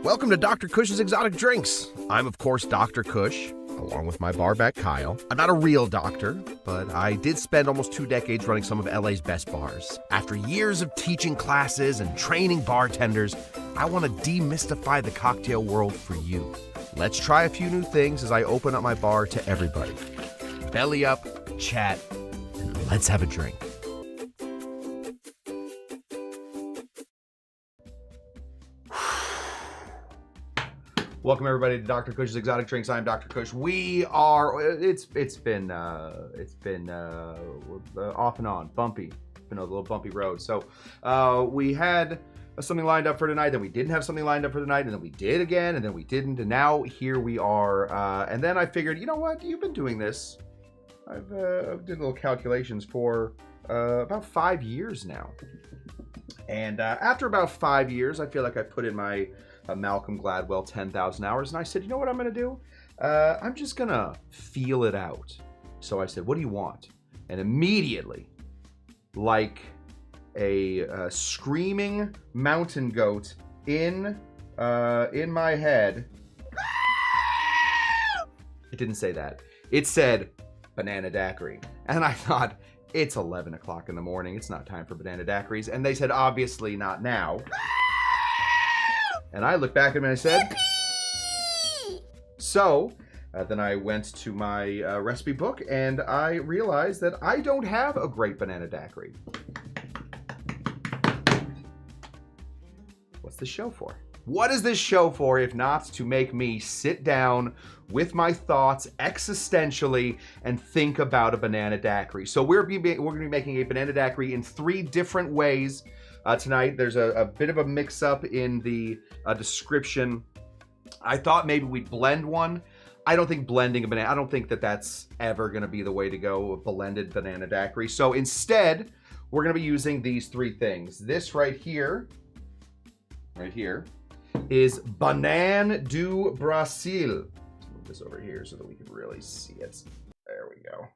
Welcome to Dr. Cush's Exotic Drinks. I'm, of course, Dr. Cush, along with my barback Kyle. I'm not a real doctor, but I did spend almost 2 decades running some of LA's best bars. After years of teaching classes and training bartenders, I want to demystify the cocktail world for you. Let's try a few new things as I open up my bar to everybody. Belly up, chat, and let's have a drink. Welcome everybody to Dr. Cush's Exotic Drinks. I'm Dr. Cush. We are. It's been off and on, bumpy. It's been a little bumpy road. So we had something lined up for tonight, then we didn't have something lined up for tonight, and then we did again, and then we didn't, and now here we are. And then I figured, you know what? You've been doing this. I've did little calculations for about 5 years now. And after about 5 years, I feel like I put in my Malcolm Gladwell 10,000 hours, and I said, you know what I'm going to do? I'm just going to feel it out. So I said, what do you want? And immediately, like a screaming mountain goat in my head, it didn't say that. It said Banana Daiquiri. And I thought, it's 11 o'clock in the morning. It's not time for Banana Daiquiris. And they said, obviously not now. And I looked back at him and I said, so then I went to my recipe book and I realized that I don't have a great Banana Daiquiri. What's this show for? What is this show for if not to make me sit down with my thoughts existentially and think about a Banana Daiquiri? So we're going to be making a Banana Daiquiri in 3 different ways. Tonight, there's a bit of a mix-up in the description. I thought maybe we'd blend one. I don't think blending a banana, I don't think that that's ever going to be the way to go, a blended Banana Daiquiri. So instead, we're going to be using these 3 things. This right here, is Banana do Brasil. Let's move this over here so that we can really see it. There we go.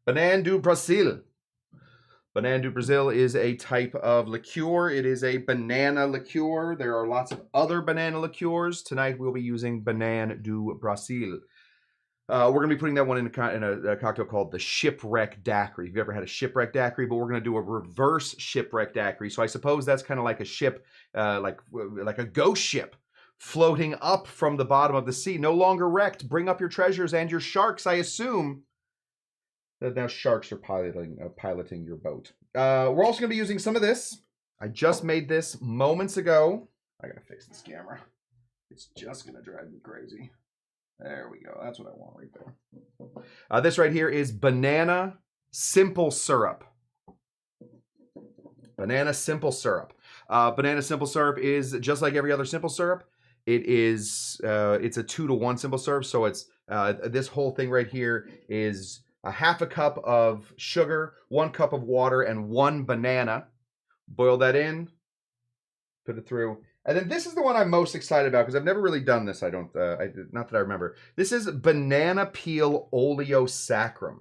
Banana do Brasil. Banana do Brasil is a type of liqueur. It is a banana liqueur. There are lots of other banana liqueurs. Tonight we'll be using Banana do Brasil. We're going to be putting that one in a cocktail called the Shipwreck Daiquiri. If you've ever had a Shipwreck Daiquiri, but we're going to do a reverse Shipwreck Daiquiri. So I suppose that's kind of like a ship, like a ghost ship floating up from the bottom of the sea. No longer wrecked. Bring up your treasures and your sharks, I assume. That now sharks are piloting your boat. We're also going to be using some of this. I just made this moments ago. I got to fix this camera. It's just going to drive me crazy. There we go. That's what I want right there. This right here is Banana Simple Syrup. Banana Simple Syrup. Banana Simple Syrup is just like every other simple syrup. It's a 2-to-1 simple syrup. So it's this whole thing right here is a half a cup of sugar, 1 cup of water, and 1 banana. Boil that in, put it through. And then this is the one I'm most excited about because I've never really done this. Not that I remember. This is banana peel oleo sacrum.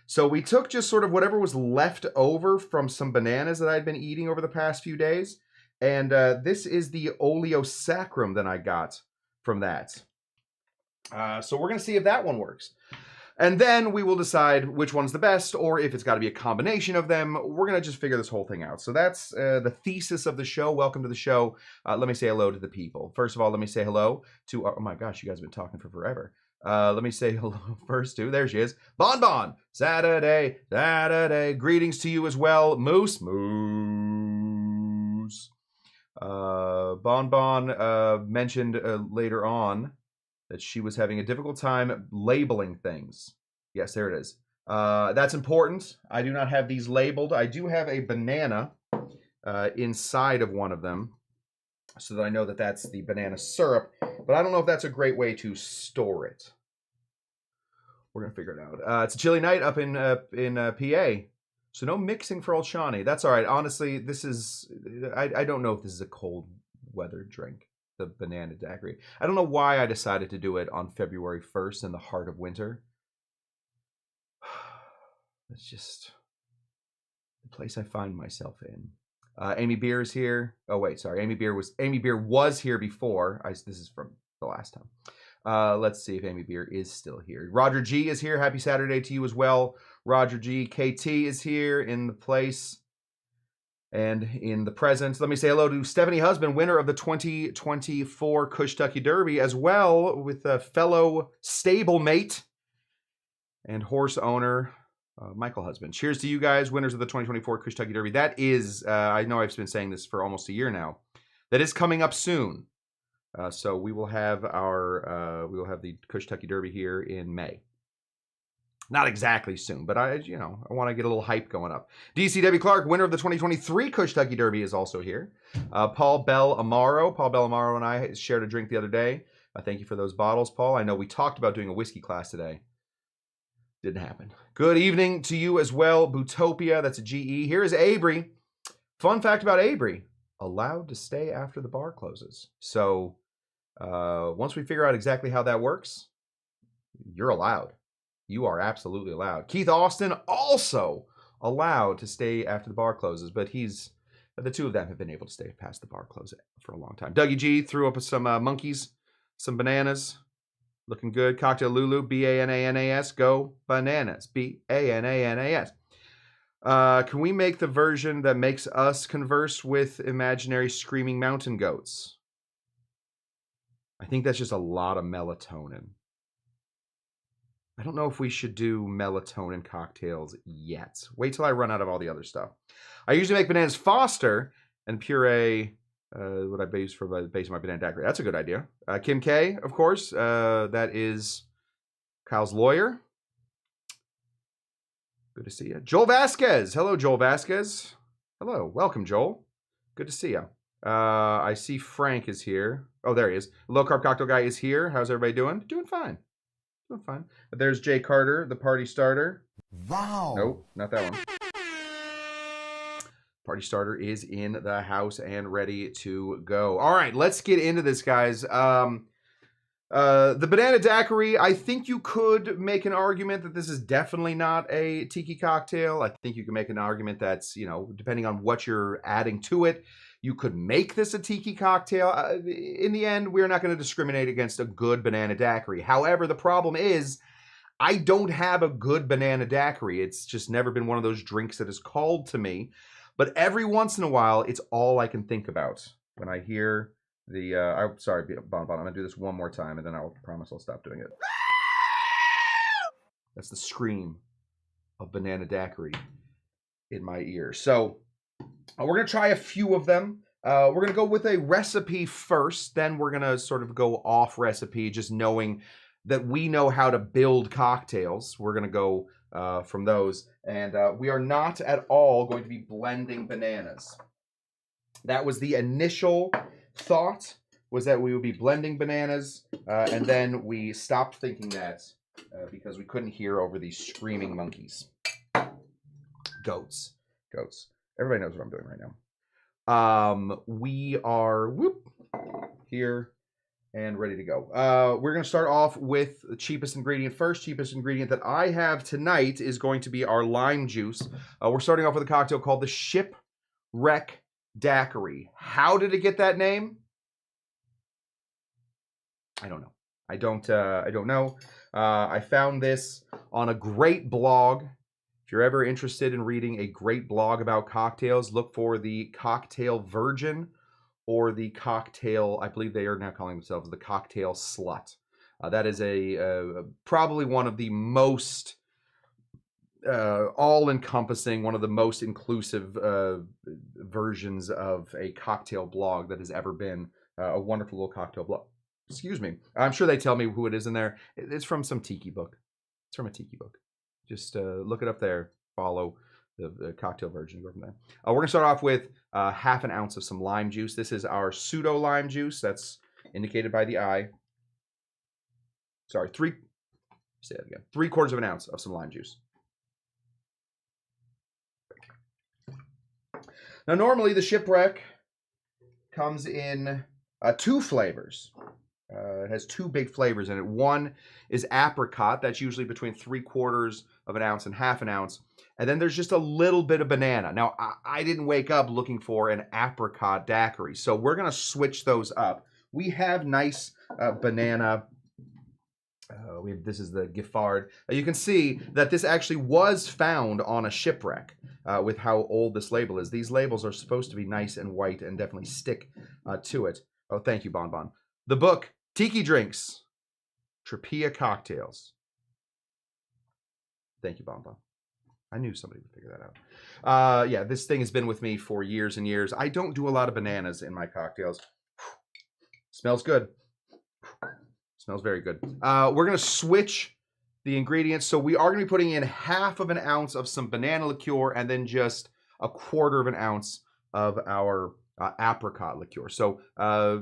So we took just sort of whatever was left over from some bananas that I'd been eating over the past few days. And this is the oleo sacrum that I got from that. So we're going to see if that one works. And then we will decide which one's the best, or if it's got to be a combination of them. We're going to just figure this whole thing out. So that's the thesis of the show. Welcome to the show. Let me say hello to the people. First of all, let me say hello to, oh my gosh, you guys have been talking for forever. Let me say hello first to, there she is, Bon Bon. Saturday. Greetings to you as well, Moose. Bon Bon mentioned later on that she was having a difficult time labeling things. Yes, there it is. That's important. I do not have these labeled. I do have a banana inside of one of them so that I know that that's the banana syrup, but I don't know if that's a great way to store it. We're going to figure it out. It's a chilly night up in PA, so no mixing for old Shawnee. That's all right. Honestly, this is, I don't know if this is a cold weather drink. The Banana Daiquiri. I don't know why I decided to do it on February 1st in the heart of winter. It's just the place I find myself in. Amy Beer is here. Oh wait, sorry. Amy Beer was here before. This is from the last time. Let's see if Amy Beer is still here. Roger G is here. Happy Saturday to you as well. Roger G. KT is here in the place and in the present. Let me say hello to Stephanie Husband, winner of the 2024 Cush Tucky Derby, as well with a fellow stablemate and horse owner, Michael Husband. Cheers to you guys, winners of the 2024 Cush Tucky Derby. That is, I know I've been saying this for almost a year now. That is coming up soon. So we will have the Cush Tucky Derby here in May. Not exactly soon, but I want to get a little hype going up. DC Debbie Clark, winner of the 2023 Cush Tucky Derby, is also here. Paul Bell Amaro and I shared a drink the other day. Thank you for those bottles, Paul. I know we talked about doing a whiskey class today. Didn't happen. Good evening to you as well, Bootopia. That's a GE. Here is Abry. Fun fact about Abry: allowed to stay after the bar closes. So once we figure out exactly how that works, you're allowed. You are absolutely allowed. Keith Austin also allowed to stay after the bar closes, but the two of them have been able to stay past the bar close for a long time. Dougie G threw up some monkeys, some bananas. Looking good. Cocktail Lulu, Bananas. Go Bananas. Bananas. Can we make the version that makes us converse with imaginary screaming mountain goats? I think that's just a lot of melatonin. I don't know if we should do melatonin cocktails yet. Wait till I run out of all the other stuff. I usually make bananas Foster and puree what I base for the base of my banana daiquiri. That's a good idea. Kim K, of course. That is Kyle's lawyer. Good to see you. Joel Vasquez. Hello, Joel Vasquez. Hello. Welcome, Joel. Good to see you. I see Frank is here. Oh, there he is. Low Carb Cocktail Guy is here. How's everybody doing? Doing fine. Doing fine. But there's Jay Carter, the party starter. Wow. Nope, not that one. Party starter is in the house and ready to go. All right, let's get into this, guys. The Banana Daiquiri, I think you could make an argument that this is definitely not a tiki cocktail. I think you can make an argument that's, depending on what you're adding to it, you could make this a tiki cocktail. In the end, we're not going to discriminate against a good Banana Daiquiri. However, the problem is I don't have a good Banana Daiquiri. It's just never been one of those drinks that is called to me. But every once in a while, it's all I can think about when I hear the... sorry, Bon Bon, I'm going to do this one more time, and then I'll promise I'll stop doing it. That's the scream of Banana Daiquiri in my ear. So we're going to try a few of them. We're going to go with a recipe first. Then we're going to sort of go off recipe, just knowing that we know how to build cocktails. We're going to go from those. And we are not at all going to be blending bananas. That was the initial thought, was that we would be blending bananas. And then we stopped thinking that because we couldn't hear over these screaming monkeys. Goats. Everybody knows what I'm doing right now. We are here and ready to go. We're going to start off with the cheapest ingredient first. Cheapest ingredient that I have tonight is going to be our lime juice. We're starting off with a cocktail called the Shipwreck Daiquiri. How did it get that name? I don't know. I don't know. I found this on a great blog. If you're ever interested in reading a great blog about cocktails, look for the Cocktail Virgin or the Cocktail, I believe they are now calling themselves the Cocktail Slut. That is probably one of the most all-encompassing, one of the most inclusive versions of a cocktail blog that has ever been. A wonderful little cocktail blog. Excuse me. I'm sure they tell me who it is in there. It's from some Tiki book. It's from a Tiki book. Just look it up there. Follow the Cocktail Virgin. Go from there. We're going to start off with half an ounce of some lime juice. This is our pseudo lime juice. That's indicated by the eye. Sorry, say that again. 3/4 of an ounce of some lime juice. Now, normally the Shipwreck comes in 2 flavors. It has two big flavors in it. One is apricot. That's usually between 3/4 of an ounce and half an ounce. And then there's just a little bit of banana. Now, I didn't wake up looking for an apricot daiquiri, so we're going to switch those up. We have nice banana. This is the Giffard. You can see that this actually was found on a shipwreck with how old this label is. These labels are supposed to be nice and white and definitely stick to it. Oh, thank you, Bon Bon. The book, Tiki Drinks, Tropea Cocktails. Thank you, Bon Bon. I knew somebody would figure that out. Yeah, this thing has been with me for years and years. I don't do a lot of bananas in my cocktails. Smells good. Smells very good. We're going to switch the ingredients. So we are going to be putting in 1/2 of an ounce of some banana liqueur and then just 1/4 of an ounce of our apricot liqueur. So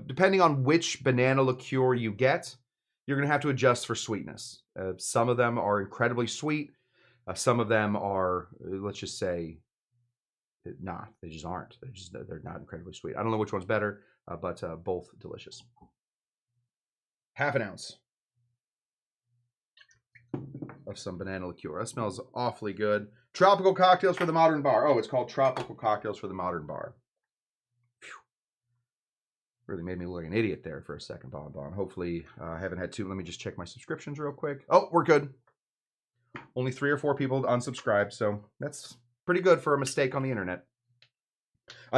depending on which banana liqueur you get, you're going to have to adjust for sweetness. Some of them are incredibly sweet. Some of them are, let's just say, not. They just aren't. They're not incredibly sweet. I don't know which one's better, but both delicious. 1/2 an ounce of some banana liqueur. That smells awfully good. Tropical cocktails for the modern bar. Oh, it's called Tropical Cocktails for the Modern Bar. Phew. Really made me look like an idiot there for a second, Bon Bon. Hopefully, I haven't had to. Let me just check my subscriptions real quick. Oh, we're good. Only 3 or 4 people unsubscribed, so that's pretty good for a mistake on the internet.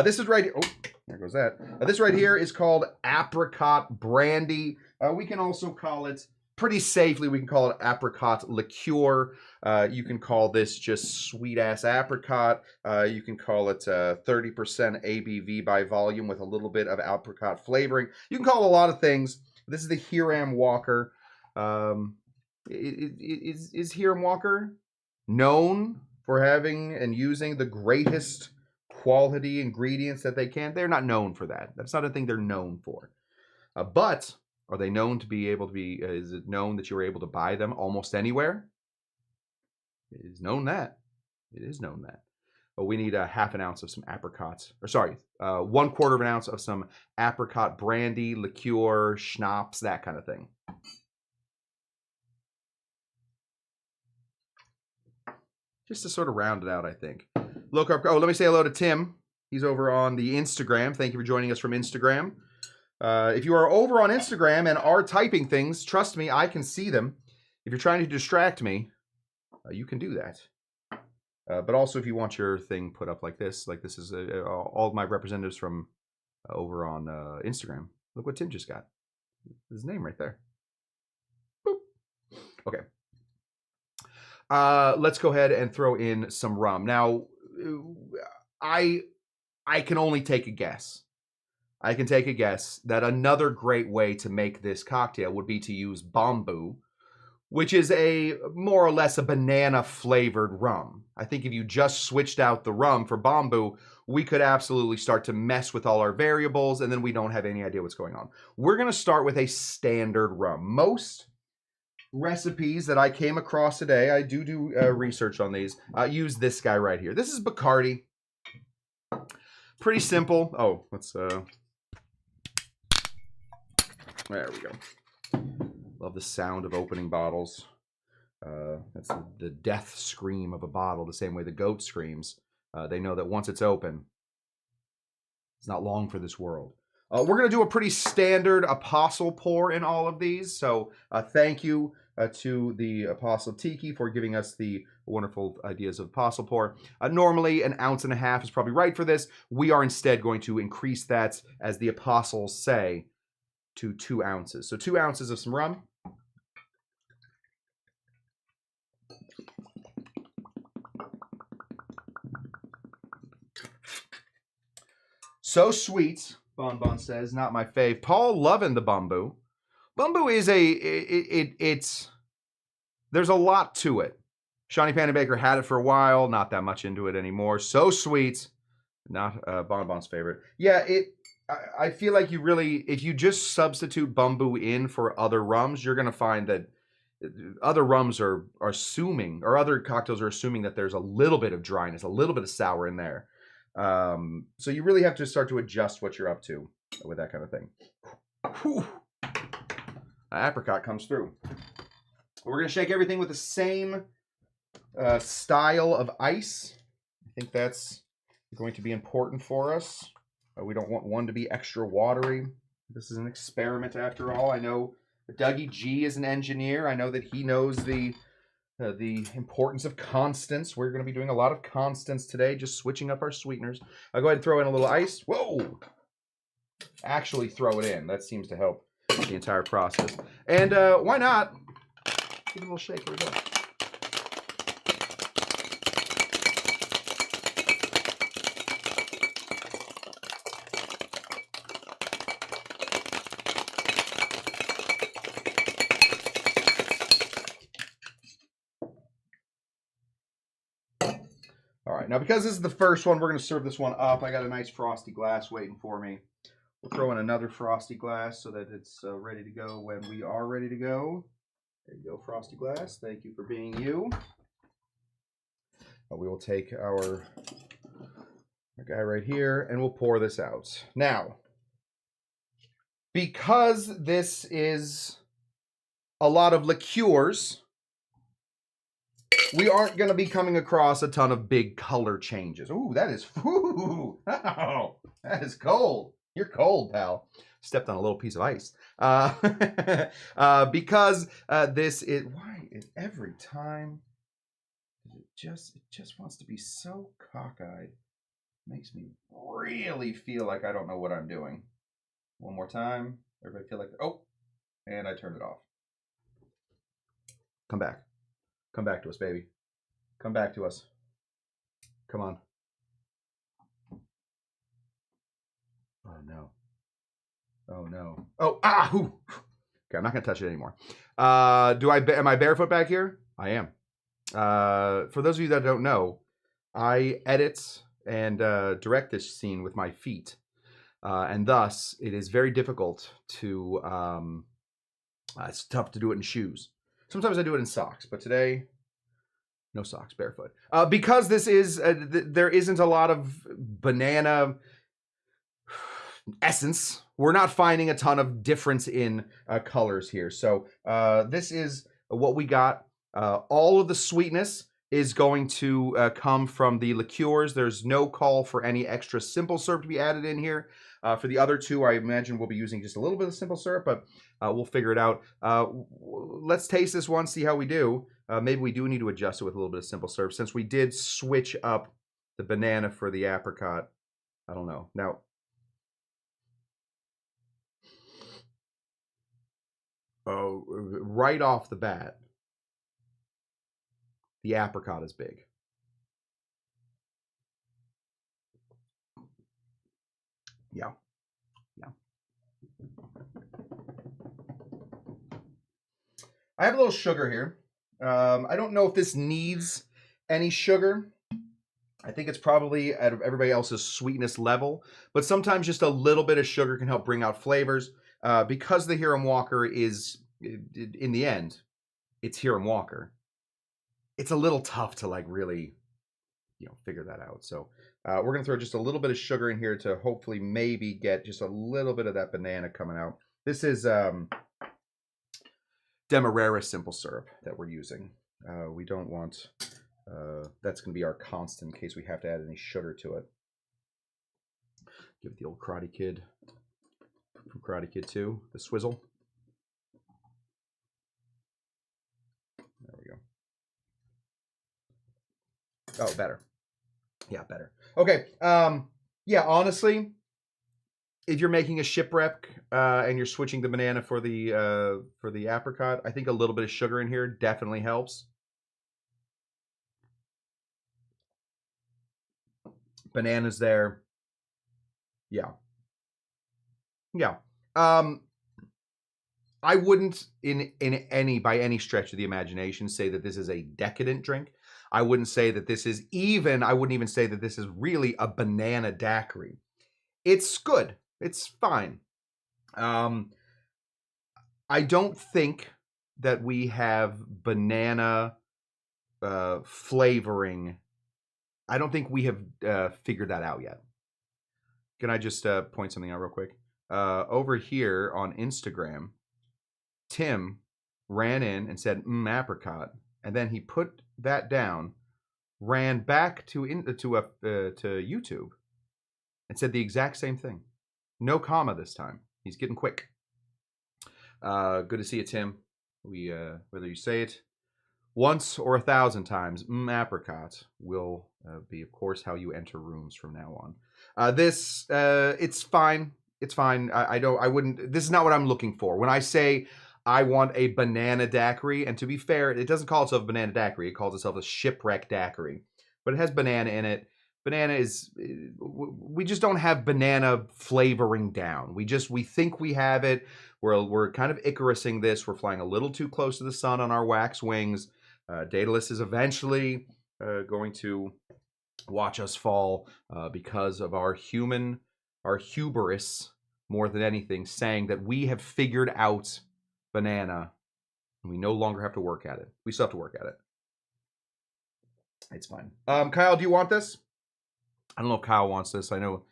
This is right here. Oh, there goes that. This right here is called apricot brandy. We can also call it, pretty safely, we can call it apricot liqueur. You can call this just sweet-ass apricot. You can call it 30% ABV by volume with a little bit of apricot flavoring. You can call it a lot of things. This is the Hiram Walker. Is Hiram Walker known for having and using the greatest quality ingredients that they can? They're not known for that. That's not a thing they're known for. But are they known to be able to be, is it known that you're able to buy them almost anywhere? It is known that. It is known that. But we need 1/2 an ounce of some apricots, or sorry, 1/4 of an ounce of some apricot brandy, liqueur, schnapps, that kind of thing. Just to sort of round it out, I think. Look up. Oh, let me say hello to Tim. He's over on the Instagram. Thank you for joining us from Instagram. If you are over on Instagram and are typing things, trust me, I can see them. If you're trying to distract me, you can do that. But also, if you want your thing put up like this is all of my representatives from over on Instagram. Look what Tim just got. His name right there. Boop. Okay. Let's go ahead and throw in some rum. Now, I can only take a guess. I can take a guess that another great way to make this cocktail would be to use bamboo, which is a more or less a banana flavored rum. I think if you just switched out the rum for bamboo, we could absolutely start to mess with all our variables, and then we don't have any idea what's going on. We're going to start with a standard rum. Most recipes that I came across today, I do research on these, use this guy right here. This is Bacardi. Pretty simple. Oh, let's there we go. Love the sound of opening bottles. That's the death scream of a bottle, the same way the goat screams. They know that once it's open, it's not long for this world. We're going to do a pretty standard apostle pour in all of these. So thank you to the Apostle Tiki for giving us the wonderful ideas of apostle pour. Normally, 1.5 ounces is probably right for this. We are instead going to increase that, as the apostles say, to 2 ounces. So 2 ounces of some rum. So sweet, Bon Bon says, not my fave. Paul loving the bamboo. Bamboo is it's there's a lot to it. Shawnee Panabaker had it for a while, not that much into it anymore. So sweet, not Bon Bon's favorite. Yeah, I feel like you really, if you just substitute bamboo in for other rums, you're gonna find that other rums are assuming, or other cocktails are assuming, that there's a little bit of dryness, a little bit of sour in there. So you really have to start to adjust what you're up to with that kind of thing. Whew. apricot comes through. We're going to shake everything with the same style of ice. I think that's going to be important for us. We don't want one to be extra watery. This is an experiment after all. I know Dougie G is an engineer. I know that he knows the importance of constants. We're going to be doing a lot of constants today, just switching up our sweeteners. I'll go ahead and throw in a little ice. Whoa! Actually throw it in. That seems to help the entire process. And why not? Give it a little shake. Here we go. All right, now because this is the first one, we're going to serve this one up. I got a nice frosty glass waiting for me. We'll throw in another frosty glass so that it's ready to go when we are ready to go. There you go, frosty glass. Thank you for being you. We will take our guy right here and we'll pour this out. Now, because this is a lot of liqueurs, we aren't going to be coming across a ton of big color changes. Ooh, that is, ooh, oh, that is cold. You're cold, pal. Stepped on a little piece of ice. Because this is, why is every time it just wants to be so cockeyed. Makes me really feel like I don't know what I'm doing. One more time. Everybody feel like, oh, and I turned it off. Come back. Come back to us, baby. Come back to us. Come on. Oh, no. Oh, no. Oh, ah! Whew. Okay, I'm not going to touch it anymore. Am I barefoot back here? I am. For those of you that don't know, I edit and direct this scene with my feet. And thus, it is very difficult to... it's tough to do it in shoes. Sometimes I do it in socks, but today... No socks, barefoot. Because this is, there isn't a lot of banana essence. We're not finding a ton of difference in colors here. So this is what we got. All of the sweetness is going to come from the liqueurs. There's no call for any extra simple syrup to be added in here. For the other two, I imagine we'll be using just a little bit of simple syrup, but we'll figure it out. Let's taste this one, see how we do. Maybe we do need to adjust it with a little bit of simple syrup since we did switch up the banana for the apricot. I don't know. Now, right off the bat, the apricot is big. Yeah. Yeah. I have a little sugar here. I don't know if this needs any sugar. I think it's probably at everybody else's sweetness level, but sometimes just a little bit of sugar can help bring out flavors. Because the Hiram Walker is, in the end, it's Hiram Walker. It's a little tough to like really, figure that out. So we're gonna throw just a little bit of sugar in here to hopefully maybe get just a little bit of that banana coming out. This is Demerara simple syrup that we're using. We don't want, that's going to be our constant in case we have to add any sugar to it. Give it the old Karate Kid from Karate Kid 2, the swizzle. There we go. Oh, better. Yeah, better. Okay. Yeah, honestly, if you're making a shipwreck and you're switching the banana for the apricot, I think a little bit of sugar in here definitely helps. Bananas there. Yeah. Yeah. I wouldn't by any stretch of the imagination say that this is a decadent drink. I wouldn't say that this is I wouldn't even say that this is really a banana daiquiri. It's good. It's fine. I don't think that we have banana flavoring. I don't think we have figured that out yet. Can I just point something out real quick? Over here on Instagram, Tim ran in and said, apricot. And then he put that down, ran back to YouTube and said the exact same thing. No comma this time. He's getting quick. Good to see you, Tim. We whether you say it once or 1,000 times, apricot will be, of course, how you enter rooms from now on. It's fine. It's fine. I wouldn't. This is not what I'm looking for. When I say I want a banana daiquiri, and to be fair, it doesn't call itself a banana daiquiri. It calls itself a shipwreck daiquiri, but it has banana in it. Banana is, we just don't have banana flavoring down. We think we have it. We're kind of Icarusing this. We're flying a little too close to the sun on our wax wings. Daedalus is eventually going to watch us fall because of our hubris more than anything, saying that we have figured out banana and we no longer have to work at it. We still have to work at it. It's fine. Kyle, do you want this? I don't know if Kyle wants this. I know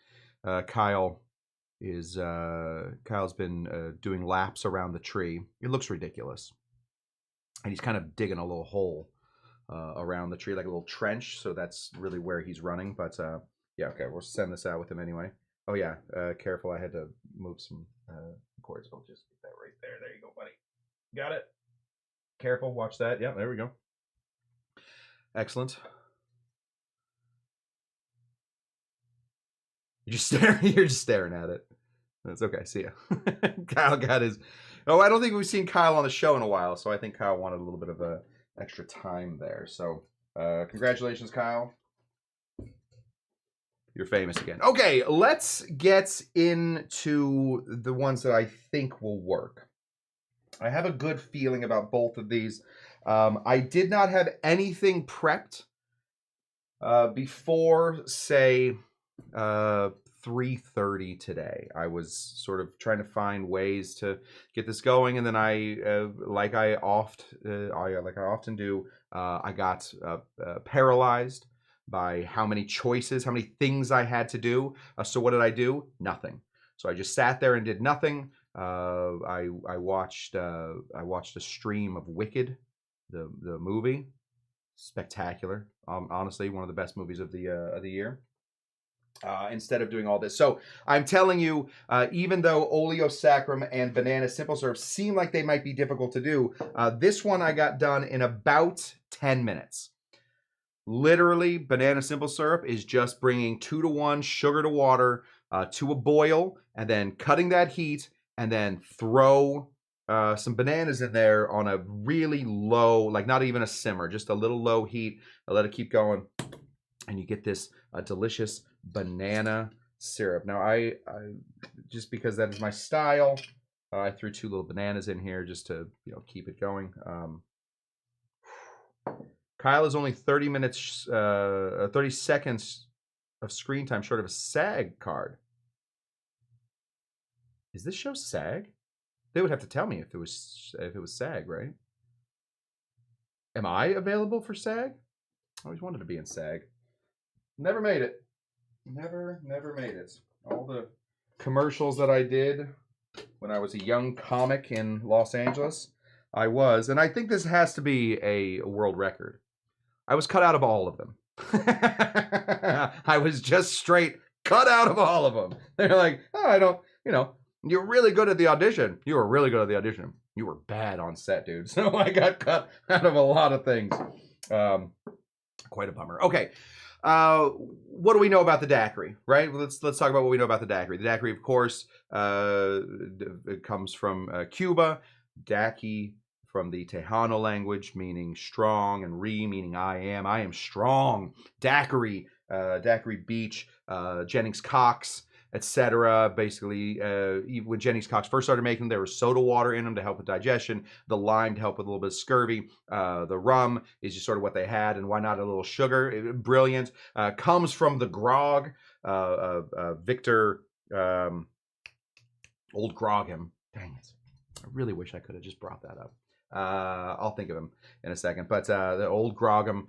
Kyle's been doing laps around the tree. It looks ridiculous. And he's kind of digging a little hole around the tree, like a little trench. So that's really where he's running. But yeah, okay, we'll send this out with him anyway. Oh yeah, careful. I had to move some cords. I'll just get that right there. There you go, buddy. Got it. Careful. Watch that. Yeah, there we go. Excellent. You're just staring at it. That's okay. See ya. Kyle got his. Oh, I don't think we've seen Kyle on the show in a while, so I think Kyle wanted a little bit of extra time there. So, congratulations, Kyle. You're famous again. Okay, let's get into the ones that I think will work. I have a good feeling about both of these. I did not have anything prepped before, say, 3:30 today. I was sort of trying to find ways to get this going, and then like I often do, I got paralyzed by how many choices, how many things I had to do. So what did I do? Nothing. So I just sat there and did nothing. I watched a stream of Wicked, the movie. Spectacular. Honestly, one of the best movies of the year. Instead of doing all this. So I'm telling you, even though Oleo Sacrum and Banana Simple Syrup seem like they might be difficult to do, this one I got done in about 10 minutes. Literally, Banana Simple Syrup is just bringing 2-to-1 sugar to water to a boil, and then cutting that heat, and then throw some bananas in there on a really low, like not even a simmer, just a little low heat. I let it keep going, and you get this delicious banana syrup. Now, I just because that is my style, I threw 2 little bananas in here just to keep it going. Kyle is only 30 seconds of screen time short of a SAG card. Is this show SAG? They would have to tell me if it was SAG, right? Am I available for SAG? I always wanted to be in SAG. Never made it. Never made it. All the commercials that I did when I was a young comic in Los Angeles, I was, and I think this has to be a world record. I was cut out of all of them. I was just straight cut out of all of them. They're like, oh, I don't, you're really good at the audition. You were really good at the audition. You were bad on set, dude. So I got cut out of a lot of things. Quite a bummer. Okay. What do we know about the daiquiri, right? Let's talk about what we know about the daiquiri. The daiquiri, of course, it comes from Cuba. Daiqui from the Tejano language, meaning strong, and meaning I am strong. Daiquiri, Daiquiri Beach, Jennings Cox, etc. Basically, when Jennings Cox first started making them, there was soda water in them to help with digestion, the lime to help with a little bit of scurvy, the rum is just sort of what they had, and why not a little sugar? Brilliant. Comes from the grog, Victor, Old Grogham. Dang it. I really wish I could have just brought that up. I'll think of him in a second. But the old Grogham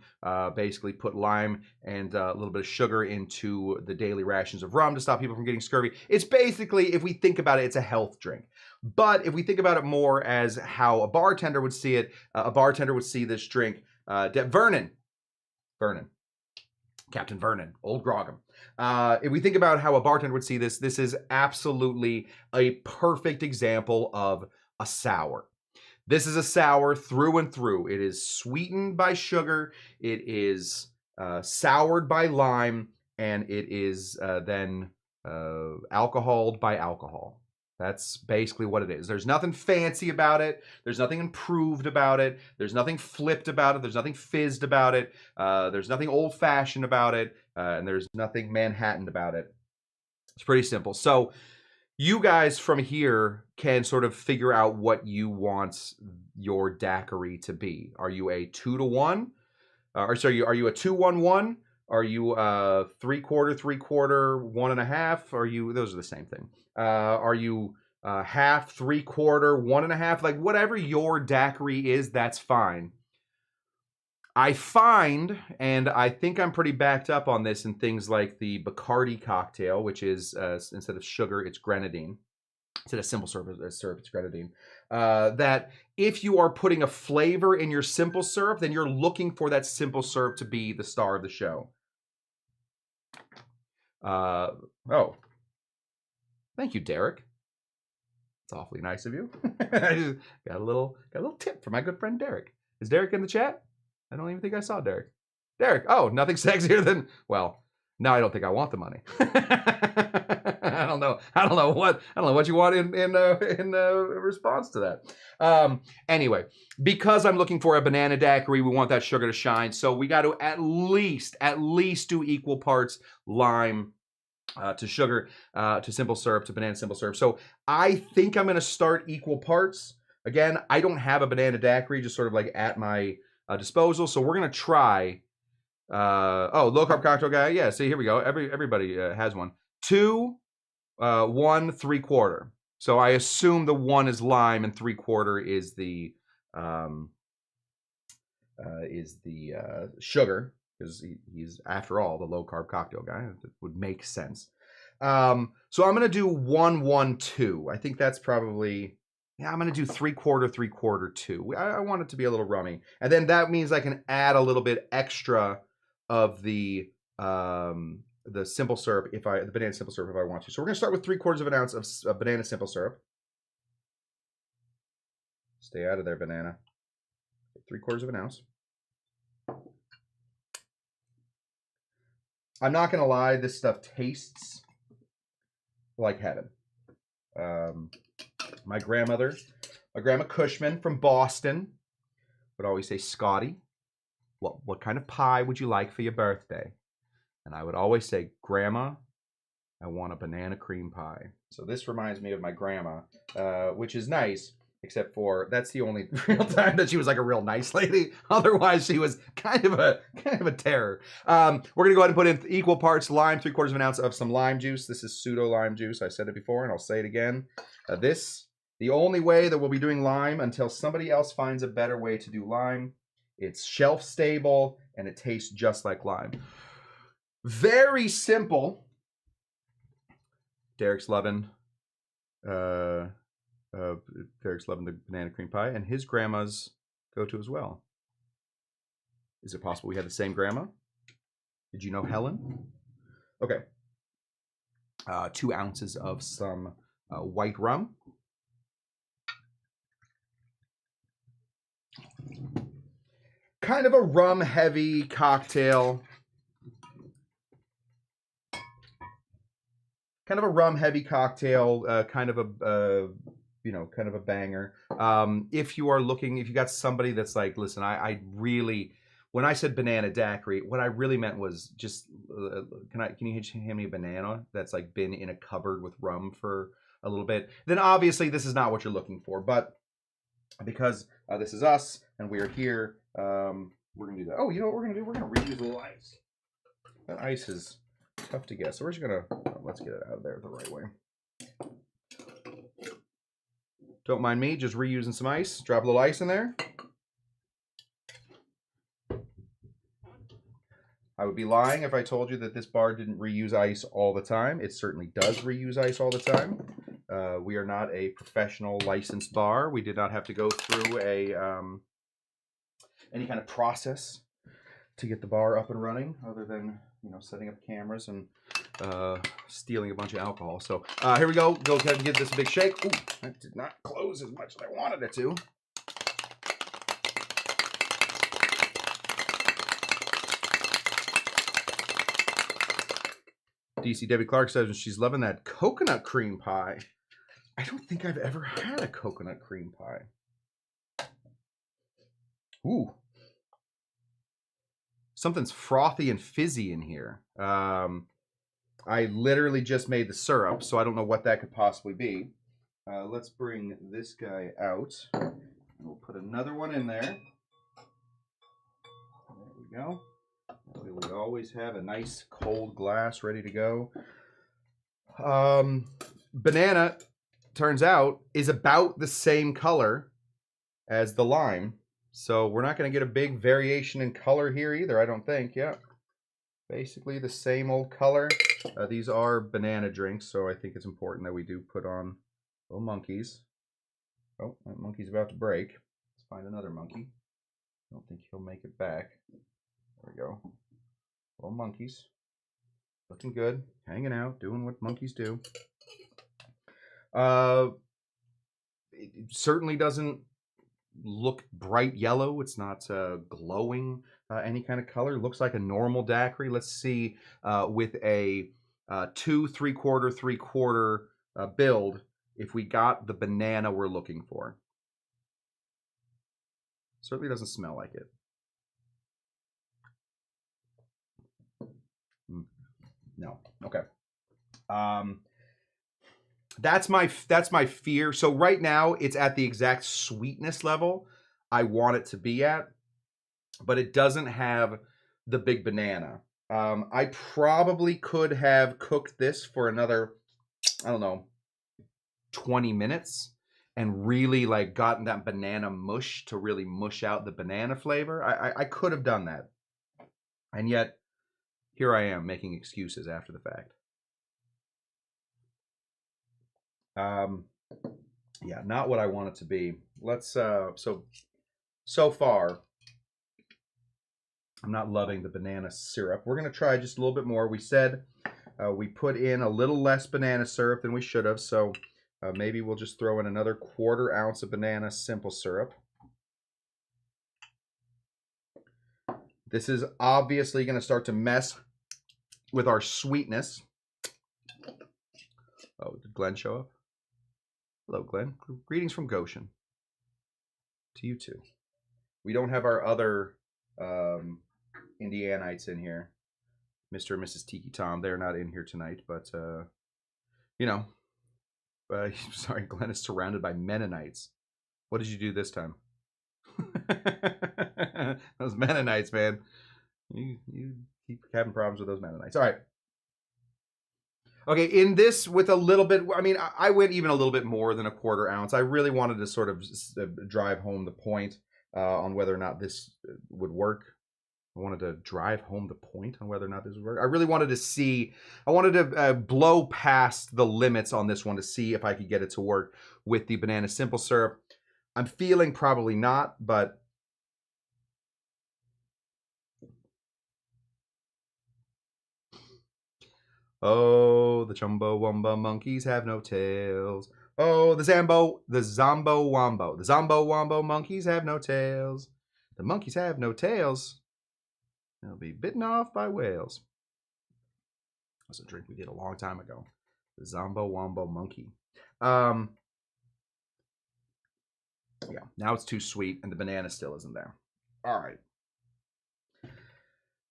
basically put lime and a little bit of sugar into the daily rations of rum to stop people from getting scurvy. It's basically, if we think about it, it's a health drink. But if we think about it more as how a bartender would see it, a bartender would see this drink. Vernon, Captain Vernon, old Grogham. If we think about how a bartender would see this, this is absolutely a perfect example of a sour. This is a sour through and through. It is sweetened by sugar, it is soured by lime, and it is then alcoholed by alcohol. That's basically what it is. There's nothing fancy about it. There's nothing improved about it. There's nothing flipped about it. There's nothing fizzed about it. There's nothing old-fashioned about it. And there's nothing Manhattan about it. It's pretty simple. So you guys from here can sort of figure out what you want your daiquiri to be. Are you a 2-to-1? Or sorry, are you a 2-1-1? Are you 3/4, 3/4, 1.5? Are you? Those are the same thing. Are you half, 3/4, 1.5? Like whatever your daiquiri is, that's fine. I find, and I think I'm pretty backed up on this in things like the Bacardi cocktail, which is instead of sugar, it's grenadine. Instead of simple syrup, it's grenadine. That if you are putting a flavor in your simple syrup, then you're looking for that simple syrup to be the star of the show. Oh, thank you, Derek. It's awfully nice of you. I just got a little tip from my good friend Derek. Is Derek in the chat? I don't even think I saw Derek. Derek, oh, nothing sexier than, well, now I don't think I want the money. I don't know what you want in response to that. Anyway, because I'm looking for a banana daiquiri, we want that sugar to shine. So we got to at least do equal parts lime to sugar, to simple syrup, to banana simple syrup. So I think I'm going to start equal parts. Again, I don't have a banana daiquiri just sort of like at my disposal. So we're going to try, low carb cocktail guy. Yeah. See, here we go. Everybody has one. 2, 1, 3/4. So I assume the 1 is lime and 3/4 is the sugar, because he's after all the low carb cocktail guy. It would make sense. So I'm gonna do 1, 1, 2. I think that's probably, yeah. I'm gonna do 3/4, 3/4, 2. I want it to be a little rummy, and then that means I can add a little bit extra of the simple syrup the banana simple syrup if I want to. So we're gonna start with 3/4 of an ounce of banana simple syrup. Stay out of there, banana. 3/4 of an ounce. I'm not gonna lie, this stuff tastes like heaven. My grandma Cushman from Boston would always say, Scotty, what kind of pie would you like for your birthday? And I would always say, Grandma, I want a banana cream pie. So this reminds me of my grandma, which is nice, except for that's the only real time that she was like a real nice lady. Otherwise, she was kind of a terror. We're gonna go ahead and put in equal parts lime, 3/4 of an ounce of some lime juice. This is pseudo lime juice. I said it before, and I'll say it again. The only way that we'll be doing lime until somebody else finds a better way to do lime. It's shelf stable and it tastes just like lime. Very simple. Derek's loving the banana cream pie, and his grandma's go-to as well. Is it possible we had the same grandma? Did you know Helen? Okay. 2 ounces of some white rum. Kind of a rum-heavy cocktail. Kind of a rum-heavy cocktail, kind of a banger. If you got somebody that's like, listen, I really, when I said banana daiquiri, what I really meant was just, can you hand me a banana that's like been in a cupboard with rum for a little bit? Then obviously this is not what you're looking for, but because this is us and we are here, we're gonna do that. Oh, you know what we're gonna do? We're gonna reuse a little ice. That ice is tough to get, so we're just gonna let's get it out of there the right way. Don't mind me, just reusing some ice. Drop a little ice in there. I would be lying if I told you that this bar didn't reuse ice all the time. It certainly does reuse ice all the time. We are not a professional licensed bar. We did not have to go through any kind of process to get the bar up and running, other than setting up cameras and stealing a bunch of alcohol. So here we go. Go ahead and give this a big shake. Ooh, that did not close as much as I wanted it to. DC Debbie Clark says she's loving that coconut cream pie. I don't think I've ever had a coconut cream pie. Ooh. Something's frothy and fizzy in here. I literally just made the syrup, so I don't know what that could possibly be. Let's bring this guy out. We'll put another one in there. There we go. We always have a nice cold glass ready to go. Banana, turns out, is about the same color as the lime. So we're not going to get a big variation in color here either, I don't think. Yeah, basically the same old color. These are banana drinks, so I think it's important that we do put on little monkeys. Oh, that monkey's about to break. Let's find another monkey. I don't think he'll make it back. There we go. Little monkeys. Looking good. Hanging out. Doing what monkeys do. It certainly doesn't look bright yellow. It's not glowing any kind of color. It looks like a normal daiquiri. Let's see with a 2 3/4 3/4 build if we got the banana we're looking for. Certainly doesn't smell like it. No. Okay. That's my fear. So right now it's at the exact sweetness level I want it to be at, but it doesn't have the big banana. I probably could have cooked this for another, I don't know, 20 minutes and really like gotten that banana mush to really mush out the banana flavor. I could have done that. And yet here I am making excuses after the fact. Yeah, not what I want it to be. Let's so far I'm not loving the banana syrup. We're gonna try just a little bit more. We said we put in a little less banana syrup than we should have, so maybe we'll just throw in another 1/4 ounce of banana simple syrup. This is obviously going to start to mess with our sweetness. Oh, did Glenn show up? Hello, Glenn. Greetings from Goshen. To you too. We don't have our other Indianites in here. Mr. and Mrs. Tiki Tom. They're not in here tonight, but, sorry, Glenn is surrounded by Mennonites. What did you do this time? Those Mennonites, man. You keep having problems with those Mennonites. All right. Okay, in this with a little bit, I mean, I went even a little bit more than a 1/4 ounce. I really wanted to sort of drive home the point on whether or not this would work. I wanted to drive home the point on whether or not this would work. I really wanted to see, I wanted to blow past the limits on this one to see if I could get it to work with the banana simple syrup. I'm feeling probably not, but oh, the Chumbawamba monkeys have no tails. Oh, the Zombo Wombo monkeys have no tails. The monkeys have no tails. They'll be bitten off by whales. That's a drink we did a long time ago. The Zombo Wombo monkey. Yeah, now it's too sweet and the banana still isn't there. All right.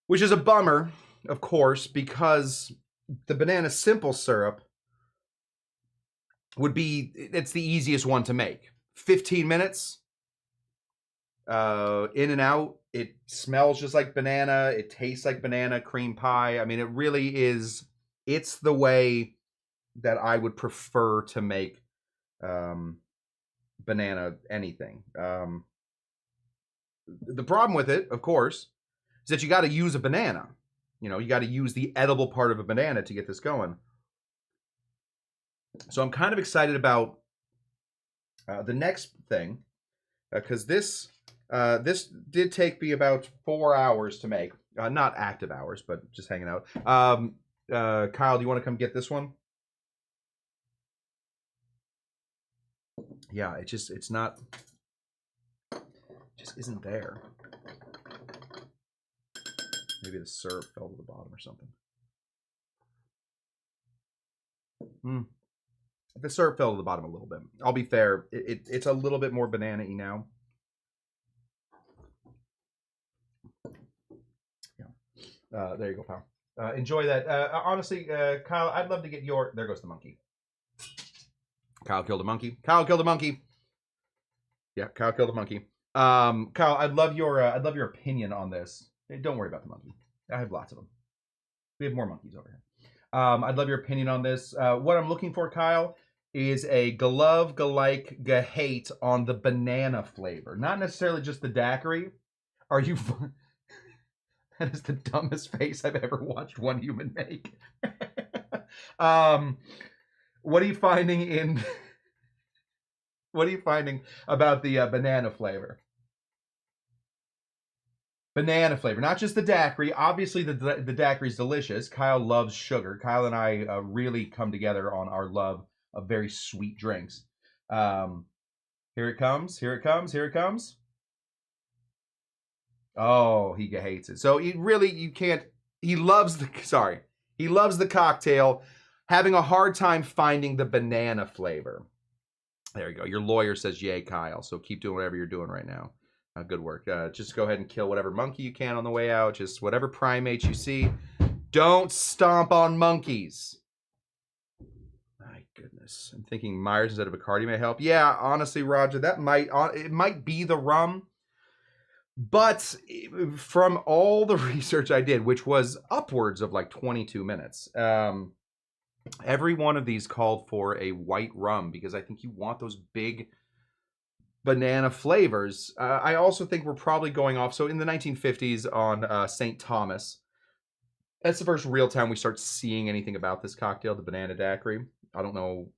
Which is a bummer, of course, because the banana simple syrup would be, it's the easiest one to make. 15 minutes, in and out. It smells just like banana. It tastes like banana cream pie. I mean, it really is, it's the way that I would prefer to make banana anything. The problem with it, of course, is that you got to use a banana. You know, you got to use the edible part of a banana to get this going. So I'm kind of excited about the next thing, because this did take me about 4 hours to make. Not active hours, but just hanging out. Kyle, do you want to come get this one? Yeah, it's not, just isn't there. Maybe the syrup fell to the bottom or something. The syrup fell to the bottom a little bit. I'll be fair, it's a little bit more banana-y now. Yeah. There you go, pal. Enjoy that. Honestly, Kyle, I'd love to get your... There goes the monkey. Kyle killed a monkey. Kyle killed a monkey. Yeah, Kyle killed a monkey. Kyle, I'd love your opinion on this. Hey, don't worry about the monkey. I have lots of them. We have more monkeys over here. I'd love your opinion on this. What I'm looking for, Kyle, is a galove, galike, gahate on the banana flavor. Not necessarily just the daiquiri. Are you... That is the dumbest face I've ever watched one human make. What are you finding in... What are you finding about the banana flavor? Banana flavor, not just the daiquiri. Obviously, the daiquiri is delicious. Kyle loves sugar. Kyle and I really come together on our love of very sweet drinks. Here it comes. Here it comes. Here it comes. Oh, he hates it. So you can't. He loves the. Sorry, he loves the cocktail. Having a hard time finding the banana flavor. There you go. Your lawyer says yay, Kyle. So keep doing whatever you're doing right now. Good work. Just go ahead and kill whatever monkey you can on the way out. Just whatever primates you see. Don't stomp on monkeys. My goodness. I'm thinking Myers instead of Bacardi may help. Yeah, honestly, Roger, it might be the rum. But from all the research I did, which was upwards of like 22 minutes, every one of these called for a white rum because I think you want those big banana flavors. I also think we're probably going off. So in the 1950s on St. Thomas, that's the first real time we start seeing anything about this cocktail, the Banana Daiquiri. I don't know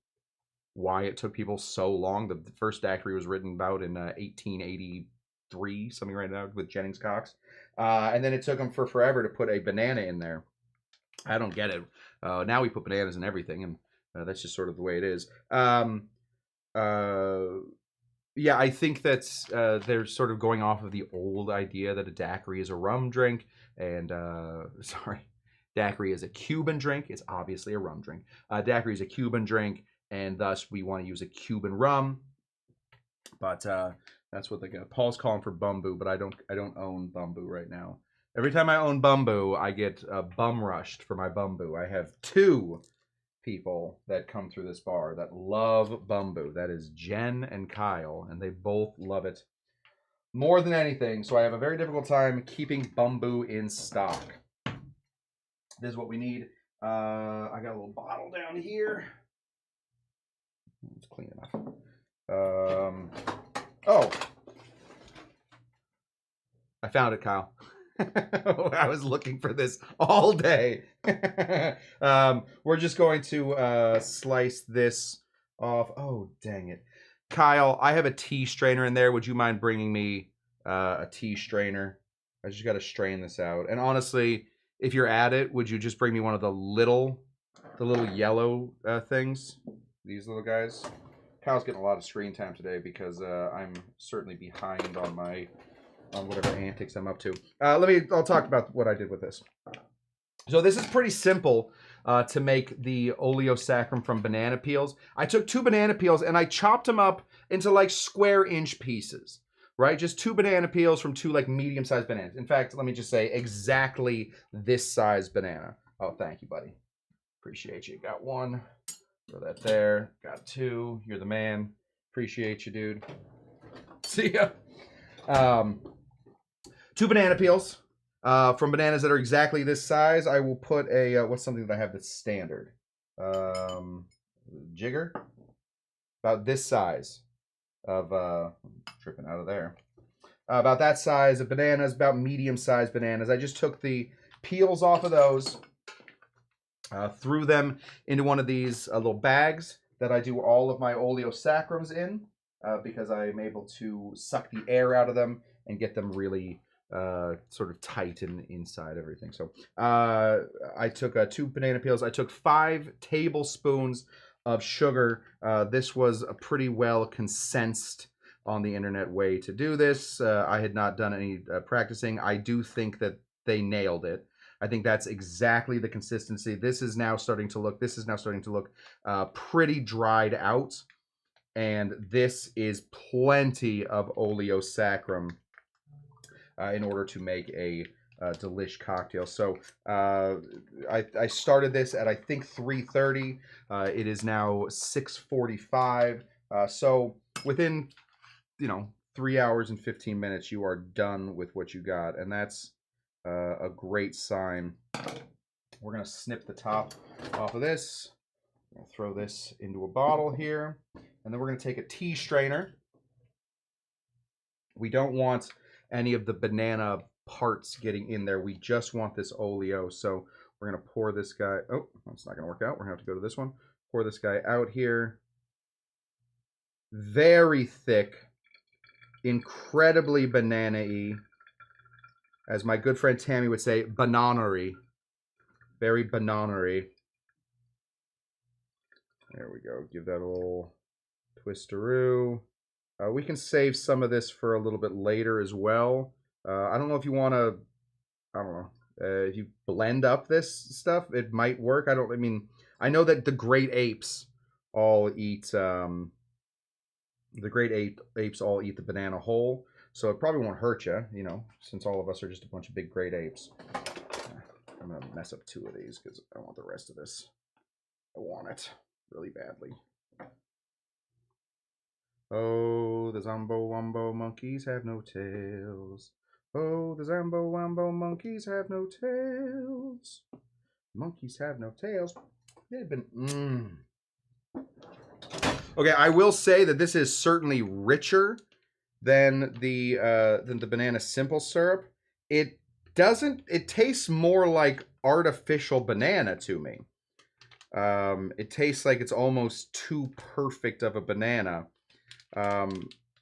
why it took people so long. The first daiquiri was written about in 1883, something right now, with Jennings Cox. And then it took them for forever to put a banana in there. I don't get it. Now we put bananas in everything, and that's just sort of the way it is. Yeah, I think that's they're sort of going off of the old idea that a daiquiri is a rum drink, and daiquiri is a Cuban drink. It's obviously a rum drink. Daiquiri is a Cuban drink, and thus we want to use a Cuban rum. But that's what they got. Paul's calling for Bumbu, but I don't own Bumbu right now. Every time I own Bumbu, I get bum rushed for my Bumbu. I have 2 people that come through this bar that love Bumbu. That is Jen and Kyle, and they both love it more than anything. So I have a very difficult time keeping Bumbu in stock. This is what we need. I got a little bottle down here. It's clean enough. Oh, I found it, Kyle. I was looking for this all day. We're just going to slice this off. Oh, dang it. Kyle, I have a tea strainer in there. Would you mind bringing me a tea strainer? I just got to strain this out. And honestly, if you're at it, would you just bring me one of the little yellow things? These little guys. Kyle's getting a lot of screen time today because I'm certainly behind on whatever antics I'm up to. I'll talk about what I did with this. So this is pretty simple to make the oleosaccharum from banana peels. I took 2 banana peels and I chopped them up into like square inch pieces, right? Just 2 banana peels from 2 like medium-sized bananas. In fact, let me just say exactly this size banana. Oh, thank you, buddy. Appreciate you. Got 1. Throw that there. Got 2. You're the man. Appreciate you, dude. See ya. 2 banana peels from bananas that are exactly this size. I will put a what's something that I have that's standard. Jigger, about this size. of tripping out of there. About that size of bananas, about medium-sized bananas. I just took the peels off of those, threw them into one of these little bags that I do all of my oleosaccharides in, because I'm able to suck the air out of them and get them really sort of tight and inside everything. So I took 2 banana peels. I took 5 tablespoons of sugar. This was a pretty well consensed on the internet way to do this. I had not done any practicing. I do think that they nailed it. I think that's exactly the consistency. This is now starting to look pretty dried out. And this is plenty of oleosaccharum in order to make a delish cocktail. So I started this at, I think, 3:30. It is now 6:45. So within 3 hours and 15 minutes, you are done with what you got. And that's a great sign. We're going to snip the top off of this. I'll throw this into a bottle here. And then we're going to take a tea strainer. We don't want any of the banana parts getting in there. We just want this oleo. So we're going to pour this guy. Oh, that's not going to work out. We're going to have to go to this one. Pour this guy out here. Very thick. Incredibly banana-y. As my good friend Tammy would say, banana-y. Very banana-y. There we go. Give that a little twisteroo. We can save some of this for a little bit later as well. I don't know if you want to, I don't know, if you blend up this stuff, it might work. I know that the great apes all eat, apes all eat the banana whole. So it probably won't hurt you, since all of us are just a bunch of big great apes. I'm going to mess up 2 of these because I want the rest of this. I want it really badly. Oh, the Zombo Wombo monkeys have no tails. Oh, the Zombo Wombo monkeys have no tails. Monkeys have no tails. They've been. Okay, I will say that this is certainly richer than the banana simple syrup. It tastes more like artificial banana to me. It tastes like it's almost too perfect of a banana.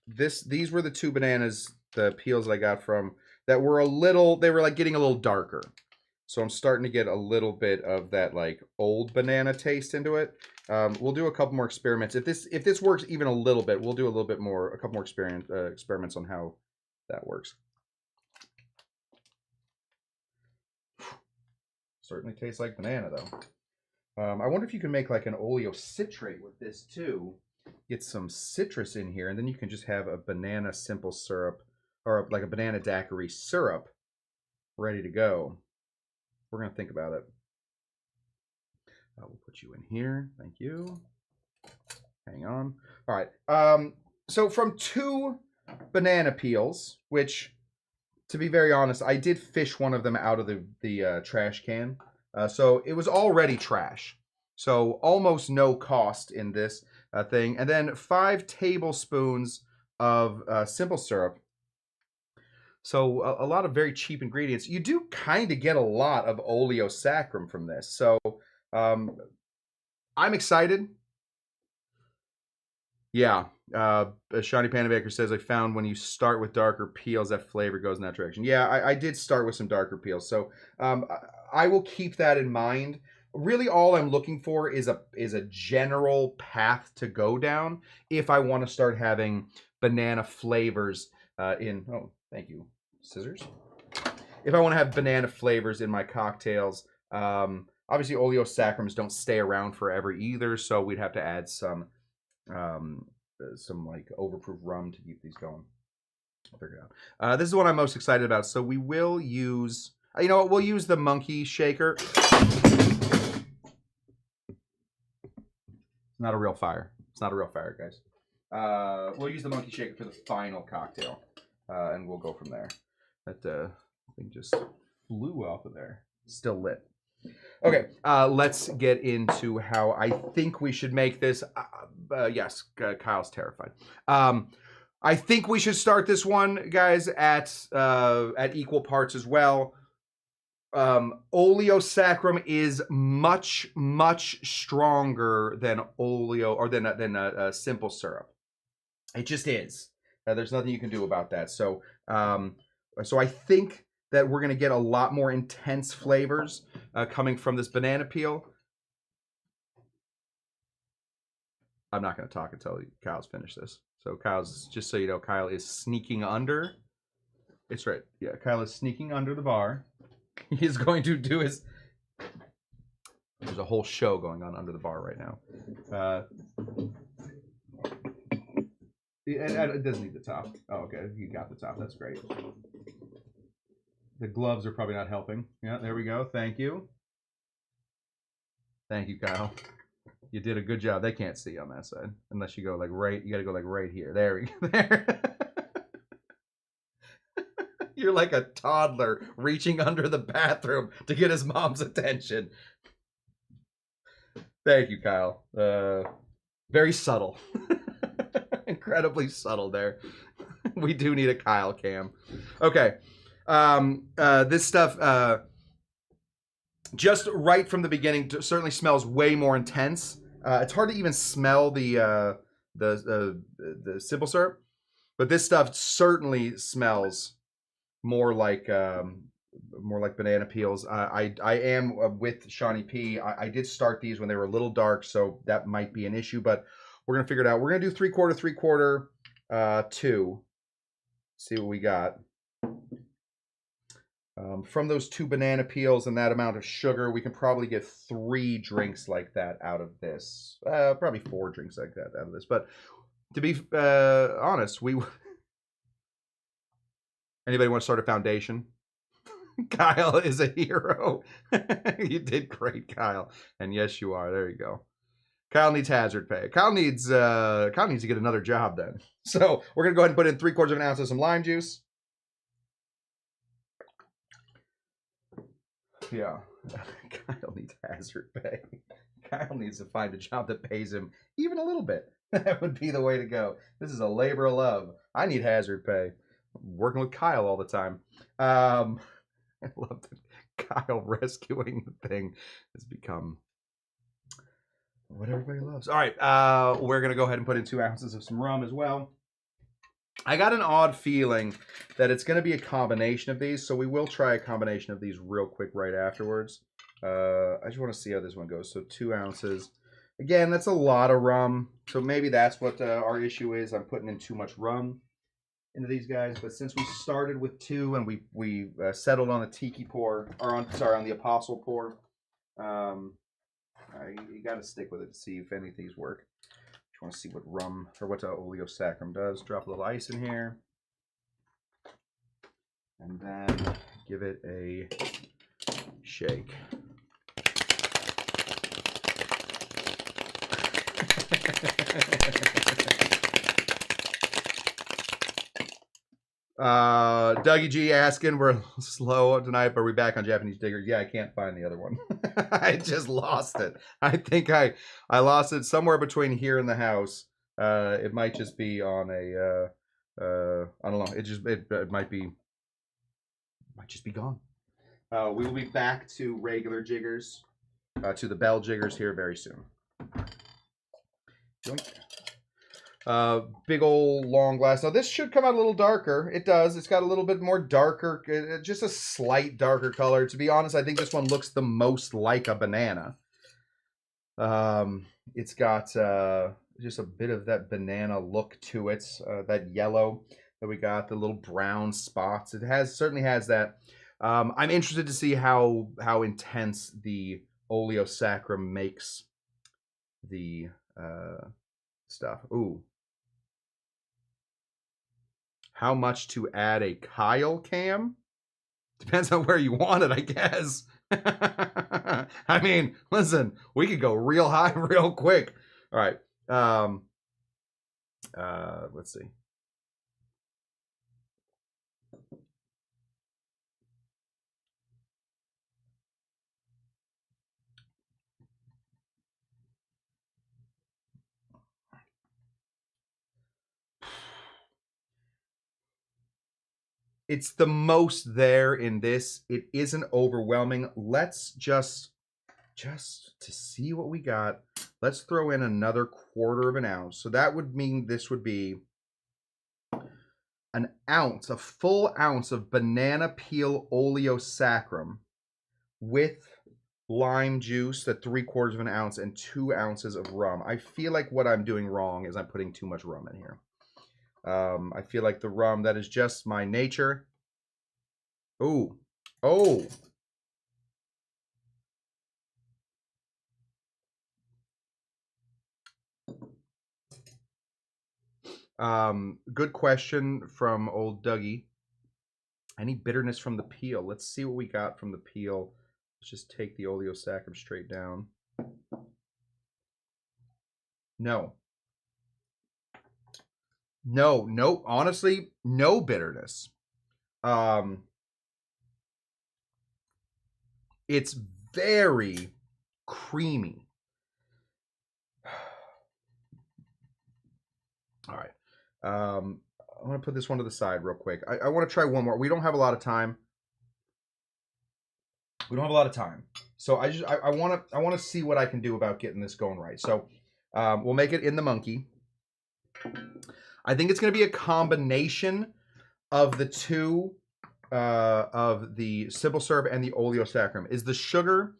These were the 2 bananas, the peels I got from, that were they were like getting a little darker. So I'm starting to get a little bit of that like old banana taste into it. We'll do a couple more experiments. If this works even a little bit, we'll do a couple more experiments on how that works. Certainly tastes like banana though. I wonder if you can make like an oleocitrate with this too. Get some citrus in here, and then you can just have a banana simple syrup, or like a banana daiquiri syrup ready to go. We're going to think about it. We'll put you in here. Thank you. Hang on. All right. So from 2 banana peels, which, to be very honest, I did fish one of them out of the trash can. So it was already trash. So almost no cost in this thing. And then 5 tablespoons of simple syrup. So a lot of very cheap ingredients. You do kind of get a lot of oleosaccharum from this. So I'm excited. Yeah. Shiny Panda Baker says, I found when you start with darker peels, that flavor goes in that direction. Yeah, I did start with some darker peels. So I will keep that in mind. Really, all I'm looking for is a general path to go down if I want to start having banana flavors in. Oh, thank you, scissors. If I want to have banana flavors in my cocktails, obviously oleosaccharides don't stay around forever either, so we'd have to add some like overproof rum to keep these going. I'll figure it out. This is what I'm most excited about. So we will use, we'll use the monkey shaker. Not a real fire. It's not a real fire, guys. We'll use the monkey shaker for the final cocktail, and we'll go from there. That thing just flew off of there. Still lit. Okay, let's get into how I think we should make this. yes, Kyle's terrified. I think we should start this one, guys, at equal parts as well. Oleo sacrum is much stronger than oleo or than simple syrup. It just is. There's nothing you can do about that. So I think that we're gonna get a lot more intense flavors coming from this banana peel. I'm not gonna talk until Kyle's finished this. So Kyle's, just so you know, Kyle is sneaking under. It's right. Yeah, Kyle is sneaking under the bar. He's going to do his. There's a whole show going on under the bar right now. It doesn't need the top. Oh, okay. You got the top. That's great. The gloves are probably not helping. Yeah, there we go. Thank you. Thank you, Kyle. You did a good job. They can't see on that side unless you go like right. You got to go like right here. There we go. There. You're like a toddler reaching under the bathroom to get his mom's attention. Thank you, Kyle. Very subtle. Incredibly subtle there. We do need a Kyle cam. Okay. This stuff, just right from the beginning, certainly smells way more intense. It's hard to even smell the simple syrup, but this stuff certainly smells more like banana peels. I am with Shawnee P. I did start these when they were a little dark, so that might be an issue, but we're gonna figure it out. We're gonna do 3/4, 3/4, 2. See what we got. From those 2 banana peels and that amount of sugar, we can probably get 3 drinks like that out of this. Probably 4 drinks like that out of this. But to be honest, anybody want to start a foundation? Kyle is a hero. You did great, Kyle. And yes, you are. There you go. Kyle needs hazard pay. Kyle needs to get another job then. So we're gonna go ahead and put in 3/4 of an ounce of some lime juice. Yeah. Kyle needs hazard pay. Kyle needs to find a job that pays him even a little bit. That would be the way to go. This is a labor of love. I need hazard pay. I'm working with Kyle all the time. I love that Kyle rescuing the thing has become what everybody loves. All right, we're going to go ahead and put in 2 ounces of some rum as well. I got an odd feeling that it's going to be a combination of these, so we will try a combination of these real quick right afterwards. I just want to see how this one goes. So 2 ounces. Again, that's a lot of rum, so maybe that's what our issue is. I'm putting in too much rum into these guys, but since we started with 2 and we settled on a Tiki pour, or on the Apostle pour, you got to stick with it to see if any of these work. You want to see what rum or what oleo sacrum does. Drop a little ice in here, and then give it a shake. Dougie G asking, we're slow tonight, but we're back on Japanese Diggers. Yeah, I can't find the other one. I just lost it. I think I lost it somewhere between here and the house. It might just be on a I don't know. It might just be gone. We will be back to regular jiggers, to the bell jiggers here very soon. Big old long glass. Now this should come out a little darker. It does. It's got a little bit more darker, just a slight darker color. To be honest, I think this one looks the most like a banana. It's got just a bit of that banana look to it. That yellow that we got, the little brown spots. It certainly has that. I'm interested to see how intense the oleo sacrum makes the stuff. Ooh. How much to add a Kyle cam? Depends on where you want it, I guess. I mean, listen, we could go real high real quick. All right. Let's see. it's the most there in this. It isn't overwhelming. Let's just to see what we got, let's throw in another 1/4 of an ounce. So that would mean this would be an ounce, a full ounce of banana peel oleosaccharum with lime juice at 3/4 of an ounce and 2 ounces of rum. I feel like what I'm doing wrong is I'm putting too much rum in here. I feel like the rum, that is just my nature. Oh. Good question from old Dougie. Any bitterness from the peel? Let's see what we got from the peel. Let's just take the oleosaccharum straight down. No. Honestly, no bitterness. It's very creamy. All right. I'm going to put this one to the side real quick. I want to try one more. We don't have a lot of time. So I want to see what I can do about getting this going right. So we'll make it in the monkey. I think it's going to be a combination of the two, of the simple syrup and the oleosaccharum. Is the sugar,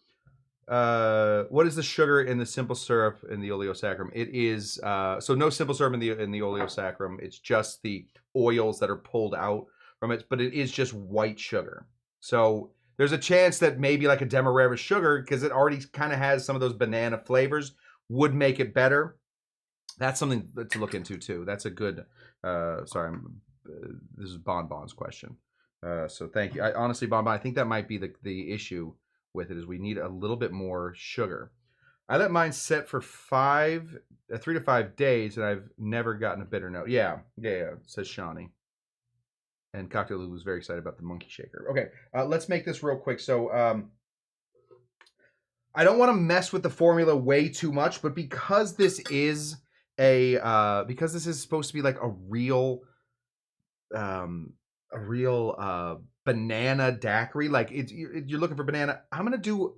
what is the sugar in the simple syrup and the oleosaccharum? It is, so no simple syrup in the oleosaccharum. It's just the oils that are pulled out from it, but it is just white sugar. So there's a chance that maybe like a demerara sugar, because it already kind of has some of those banana flavors, would make it better. That's something to look into too. That's a good, sorry, this is Bonbon's question. So thank you. Honestly, Bonbon, I think that might be the issue with it, is we need a little bit more sugar. I let mine set for 3 to 5 days, and I've never gotten a bitter note. Yeah, says Shawnee. And Cocktail Lulu was very excited about the monkey shaker. Okay, let's make this real quick. So I don't want to mess with the formula way too much, but because this is because this is supposed to be like a real banana daiquiri, like you're looking for banana, I'm gonna do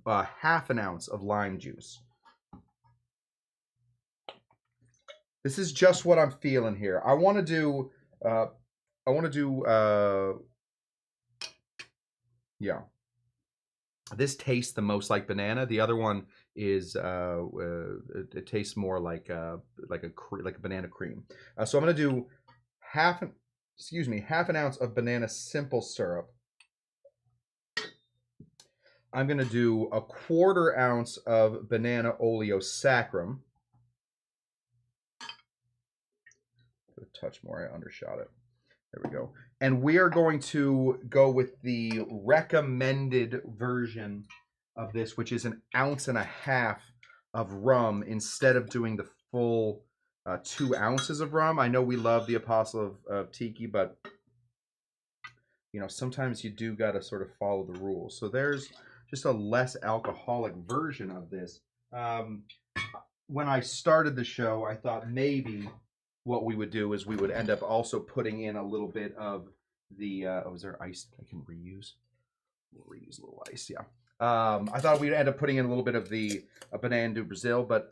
1/2 ounce of lime juice. This is just what I'm feeling here. I want to do yeah, this tastes the most like banana. The other one is it tastes more like a banana cream. So I'm gonna do 1/2 ounce of banana simple syrup. I'm gonna do 1/4 ounce of banana oleosaccharum. A touch more, I undershot it. There we go. And we are going to go with the recommended version of this, which is 1.5 ounces of rum instead of doing the full 2 ounces of rum. I know we love the Apostle of Tiki, but you know, sometimes you do got to sort of follow the rules. So there's just a less alcoholic version of this. When I started the show, I thought maybe what we would do is we would end up also putting in a little bit of the is there ice I can reuse? We'll reuse a little ice, yeah. I thought we'd end up putting in a little bit of the Banana do Brazil, but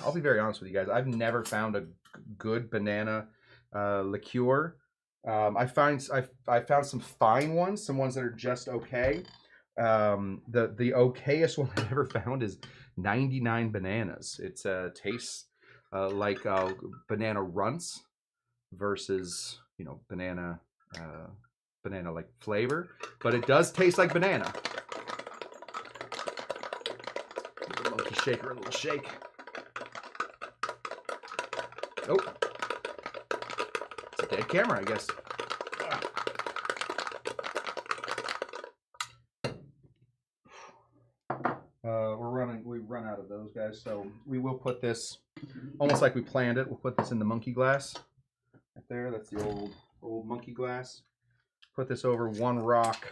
I'll be very honest with you guys. I've never found a good banana liqueur. I found some fine ones, some ones that are just okay. The okayest one I've ever found is 99 bananas. It tastes like banana runts versus, you know, banana like flavor, but it does taste like banana. Give the monkey shaker a little shake. Oh, it's a dead camera, I guess. We've run out of those guys, so we will put this almost like we planned it. We'll put this in the monkey glass right there. That's the old monkey glass. Put this over one rock.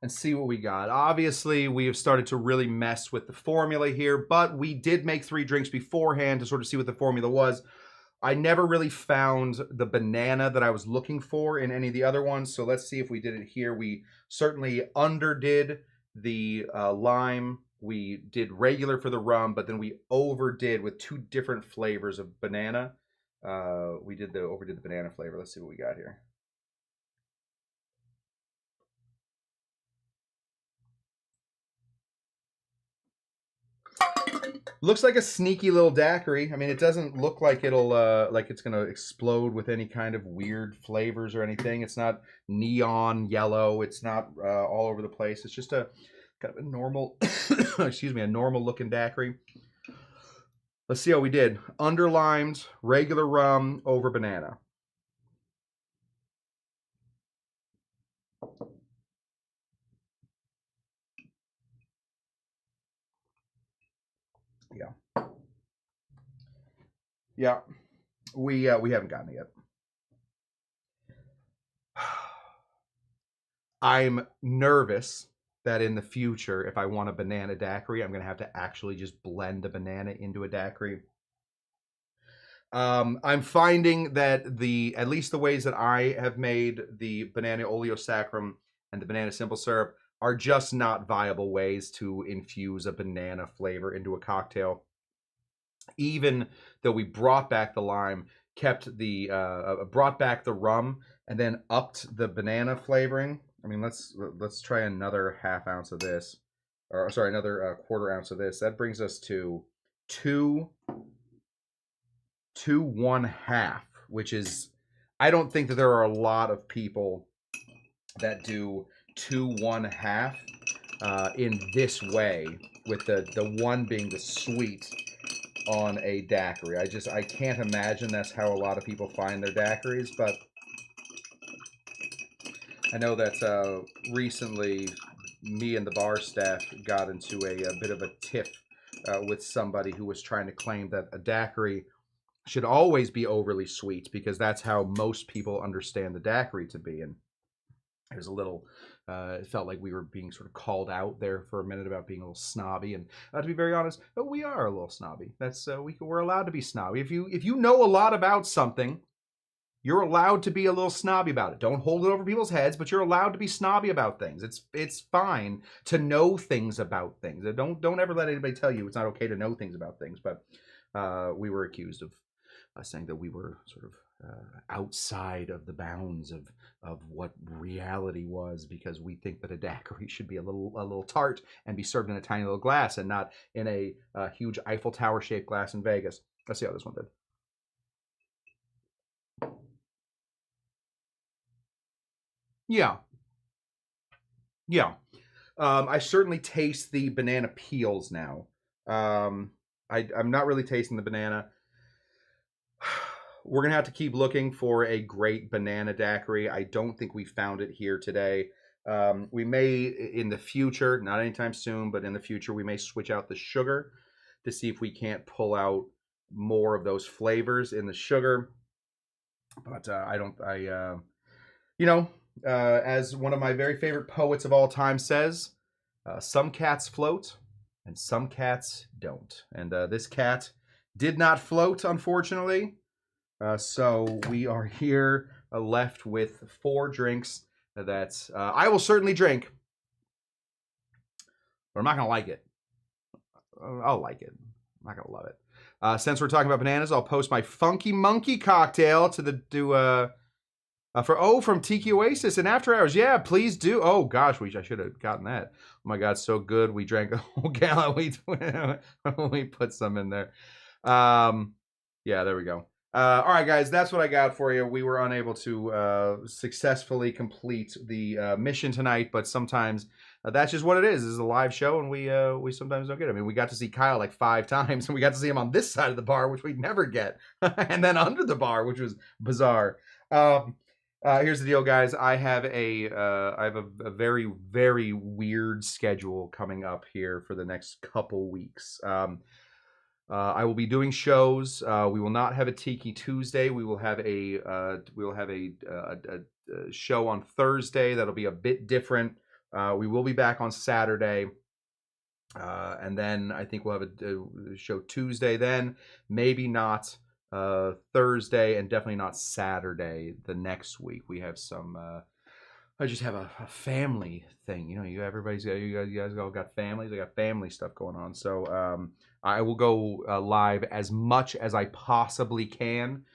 and see what we got. Obviously, we have started to really mess with the formula here, but we did make 3 drinks beforehand to sort of see what the formula was. I never really found the banana that I was looking for in any of the other ones, so let's see if we did it here. We certainly underdid the lime. We did regular for the rum, but then we overdid with 2 different flavors of banana. We overdid the banana flavor. Let's see what we got here. Looks like a sneaky little daiquiri. I mean, it doesn't look like it'll like it's gonna explode with any kind of weird flavors or anything. It's not neon yellow. It's not all over the place. It's just a kind of a normal, excuse me, a normal looking daiquiri. Let's see how we did. Underlimed, regular rum over banana. Yeah, yeah. We haven't gotten it yet. I'm nervous that in the future, if I want a banana daiquiri, I'm gonna have to actually just blend a banana into a daiquiri. I'm finding that at least the ways that I have made the banana oleo saccharum and the banana simple syrup are just not viable ways to infuse a banana flavor into a cocktail. Even though we brought back the lime, brought back the rum, and then upped the banana flavoring. I mean, let's try another half ounce of this, or sorry, another quarter ounce of this. That brings us to two 1/2, which is, I don't think that there are a lot of people that do 2 1/2 in this way, with the one being the sweet on a daiquiri. I can't imagine that's how a lot of people find their daiquiris, but I know that recently me and the bar staff got into a bit of a tiff with somebody who was trying to claim that a daiquiri should always be overly sweet because that's how most people understand the daiquiri to be. And it was a little, it felt like we were being sort of called out there for a minute about being a little snobby. And to be very honest, we are a little snobby. That's we're allowed to be snobby. If you know a lot about something, you're allowed to be a little snobby about it. Don't hold it over people's heads, but you're allowed to be snobby about things. It's fine to know things about things. Don't ever let anybody tell you it's not okay to know things about things. But we were accused of saying that we were sort of outside of the bounds of what reality was, because we think that a daiquiri should be a little tart and be served in a tiny little glass and not in a huge Eiffel Tower shaped glass in Vegas. Let's see how this one did. Yeah, yeah. I certainly taste the banana peels now. I'm not really tasting the banana. We're gonna have to keep looking for a great banana daiquiri. I don't think we found it here today. We may in the future, not anytime soon, but in the future, we may switch out the sugar to see if we can't pull out more of those flavors in the sugar. But as one of my very favorite poets of all time says, some cats float and some cats don't. And this cat did not float, unfortunately. So we are here left with 4 drinks that I will certainly drink, but I'm not going to like it. I'll like it. I'm not going to love it. Since we're talking about bananas, I'll post my Funky Monkey cocktail from Tiki Oasis and After Hours. Yeah, please do. Oh gosh, I should have gotten that. Oh my god, so good. We drank a whole gallon. We put some in there. Yeah, there we go. All right, guys, that's what I got for you. We were unable to successfully complete the mission tonight, but sometimes that's just what it is. This is a live show, and we sometimes don't get it. I mean, we got to see Kyle like 5 times, and we got to see him on this side of the bar, which we'd never get, and then under the bar, which was bizarre. Here's the deal, guys. I have a very, very weird schedule coming up here for the next couple weeks. I will be doing shows. We will not have a Tiki Tuesday. We will have a show on Thursday that'll be a bit different. We will be back on Saturday. And then I think we'll have a show Tuesday then. Maybe not Thursday, and definitely not Saturday the next week. We have some... I just have a family thing. You know, you guys all got families. I got family stuff going on. So I will go live as much as I possibly can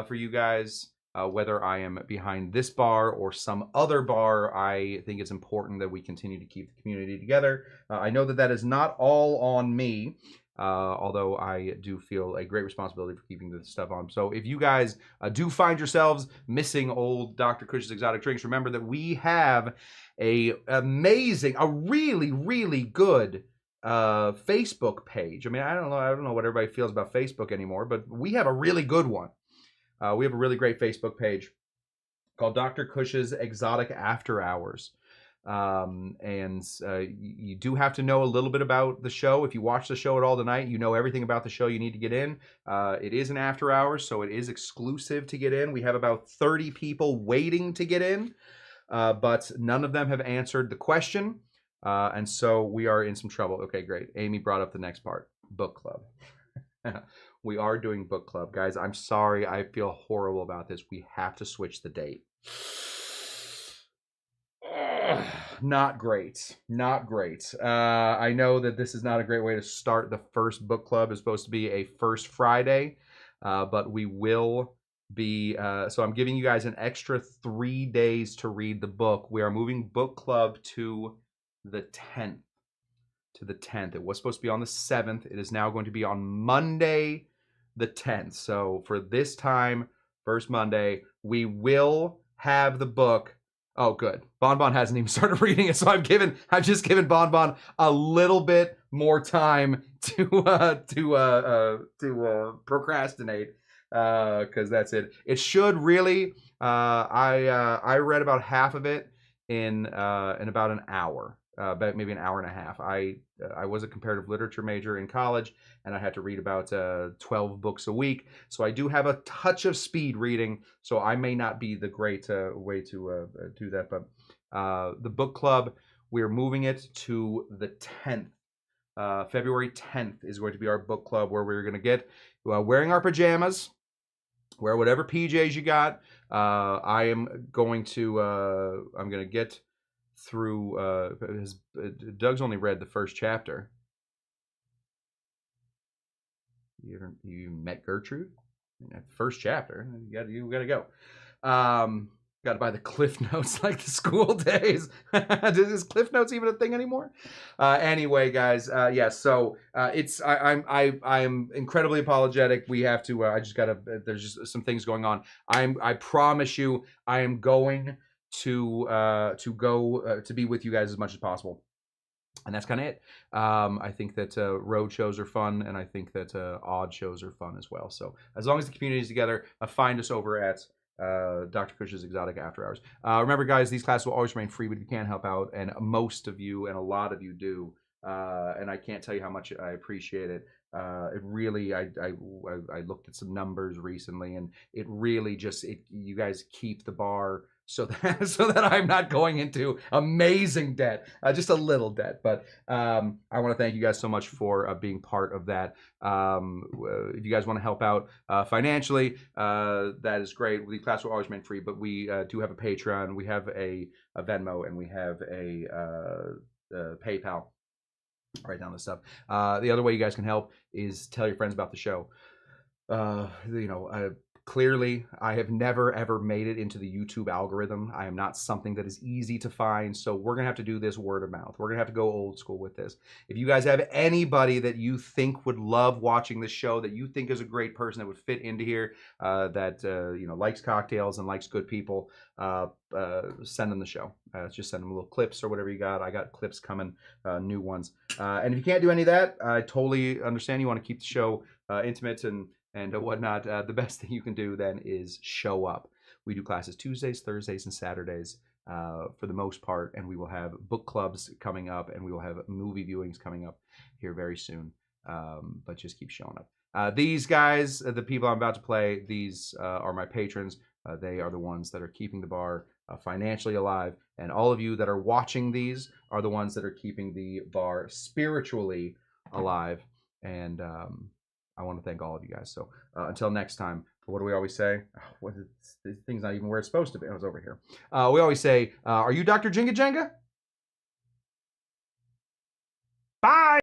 for you guys. Whether I am behind this bar or some other bar, I think it's important that we continue to keep the community together. I know that that is not all on me, although I do feel a great responsibility for keeping this stuff on. So if you guys do find yourselves missing old Dr. Cush's Exotic Drinks, remember that we have a really, really good Facebook page. I mean, I don't know what everybody feels about Facebook anymore, but we have a really good one. We have a really great Facebook page called Dr. Cush's Exotic After Hours. You do have to know a little bit about the show. If you watch the show at all tonight, you know everything about the show you need to get in. It is an after hours, so it is exclusive to get in. We have about 30 people waiting to get in, but none of them have answered the question. And so we are in some trouble. Okay, great. Amy brought up the next part, book club. We are doing book club. Guys, I'm sorry. I feel horrible about this. We have to switch the date. Not great. Not great. I know that this is not a great way to start the first book club. It's supposed to be a first Friday, but we will be... so I'm giving you guys an extra 3 days to read the book. We are moving book club to the 10th. It was supposed to be on the 7th. It is now going to be on Monday the 10th. So for this time, first Monday, we will have the book. Oh, good. Bonbon hasn't even started reading it, so I've just given Bonbon a little bit more time to procrastinate, because that's it. It should really. I read about half of it in about an hour. About maybe an hour and a half. I was a comparative literature major in college, and I had to read about 12 books a week. So I do have a touch of speed reading, so I may not be the great way to do that. But the book club, we're moving it to the 10th. February 10th is going to be our book club, where we're going to get wearing our pajamas, wear whatever PJs you got. I'm going to get through Doug's only read the first chapter. You met Gertrude? First chapter. You gotta go. Got to buy the Cliff Notes like the school days. Is Cliff Notes even a thing anymore? Anyway, guys, yeah. So I'm incredibly apologetic. We have to. I just gotta. There's just some things going on. I promise you, I am going to go to be with you guys as much as possible. And that's kind of it. I think that road shows are fun, and I think that odd shows are fun as well. So as long as the community is together, find us over at Dr. Cush's Exotic After Hours. Remember, guys, these classes will always remain free, but if you can help out, and most of you and a lot of you do, and I can't tell you how much I appreciate it. It really, I looked at some numbers recently, and it really just, you guys keep the bar so that I'm not going into amazing debt, just a little debt. But I want to thank you guys so much for being part of that. If you guys want to help out financially, that is great. The class will always remain free, but we do have a Patreon, we have a Venmo, and we have a PayPal. Write down this stuff. The other way you guys can help is tell your friends about the show. Clearly, I have never, ever made it into the YouTube algorithm. I am not something that is easy to find, so we're going to have to do this word of mouth. We're going to have to go old school with this. If you guys have anybody that you think would love watching this show, that you think is a great person that would fit into here, likes cocktails and likes good people, send them the show. Just send them little clips or whatever you got. I got clips coming, new ones. And if you can't do any of that, I totally understand. You want to keep the show intimate and whatnot. The best thing you can do then is show up. We do classes Tuesdays, Thursdays, and Saturdays for the most part, and we will have book clubs coming up, and we will have movie viewings coming up here very soon. But just keep showing up. These guys, the people I'm about to play, these are my patrons. They are the ones that are keeping the bar financially alive. And all of you that are watching these are the ones that are keeping the bar spiritually alive. And I want to thank all of you guys. So until next time, what do we always say? Oh, this thing's not even where it's supposed to be. I was over here. We always say, are you Dr. Jinga Jenga? Bye.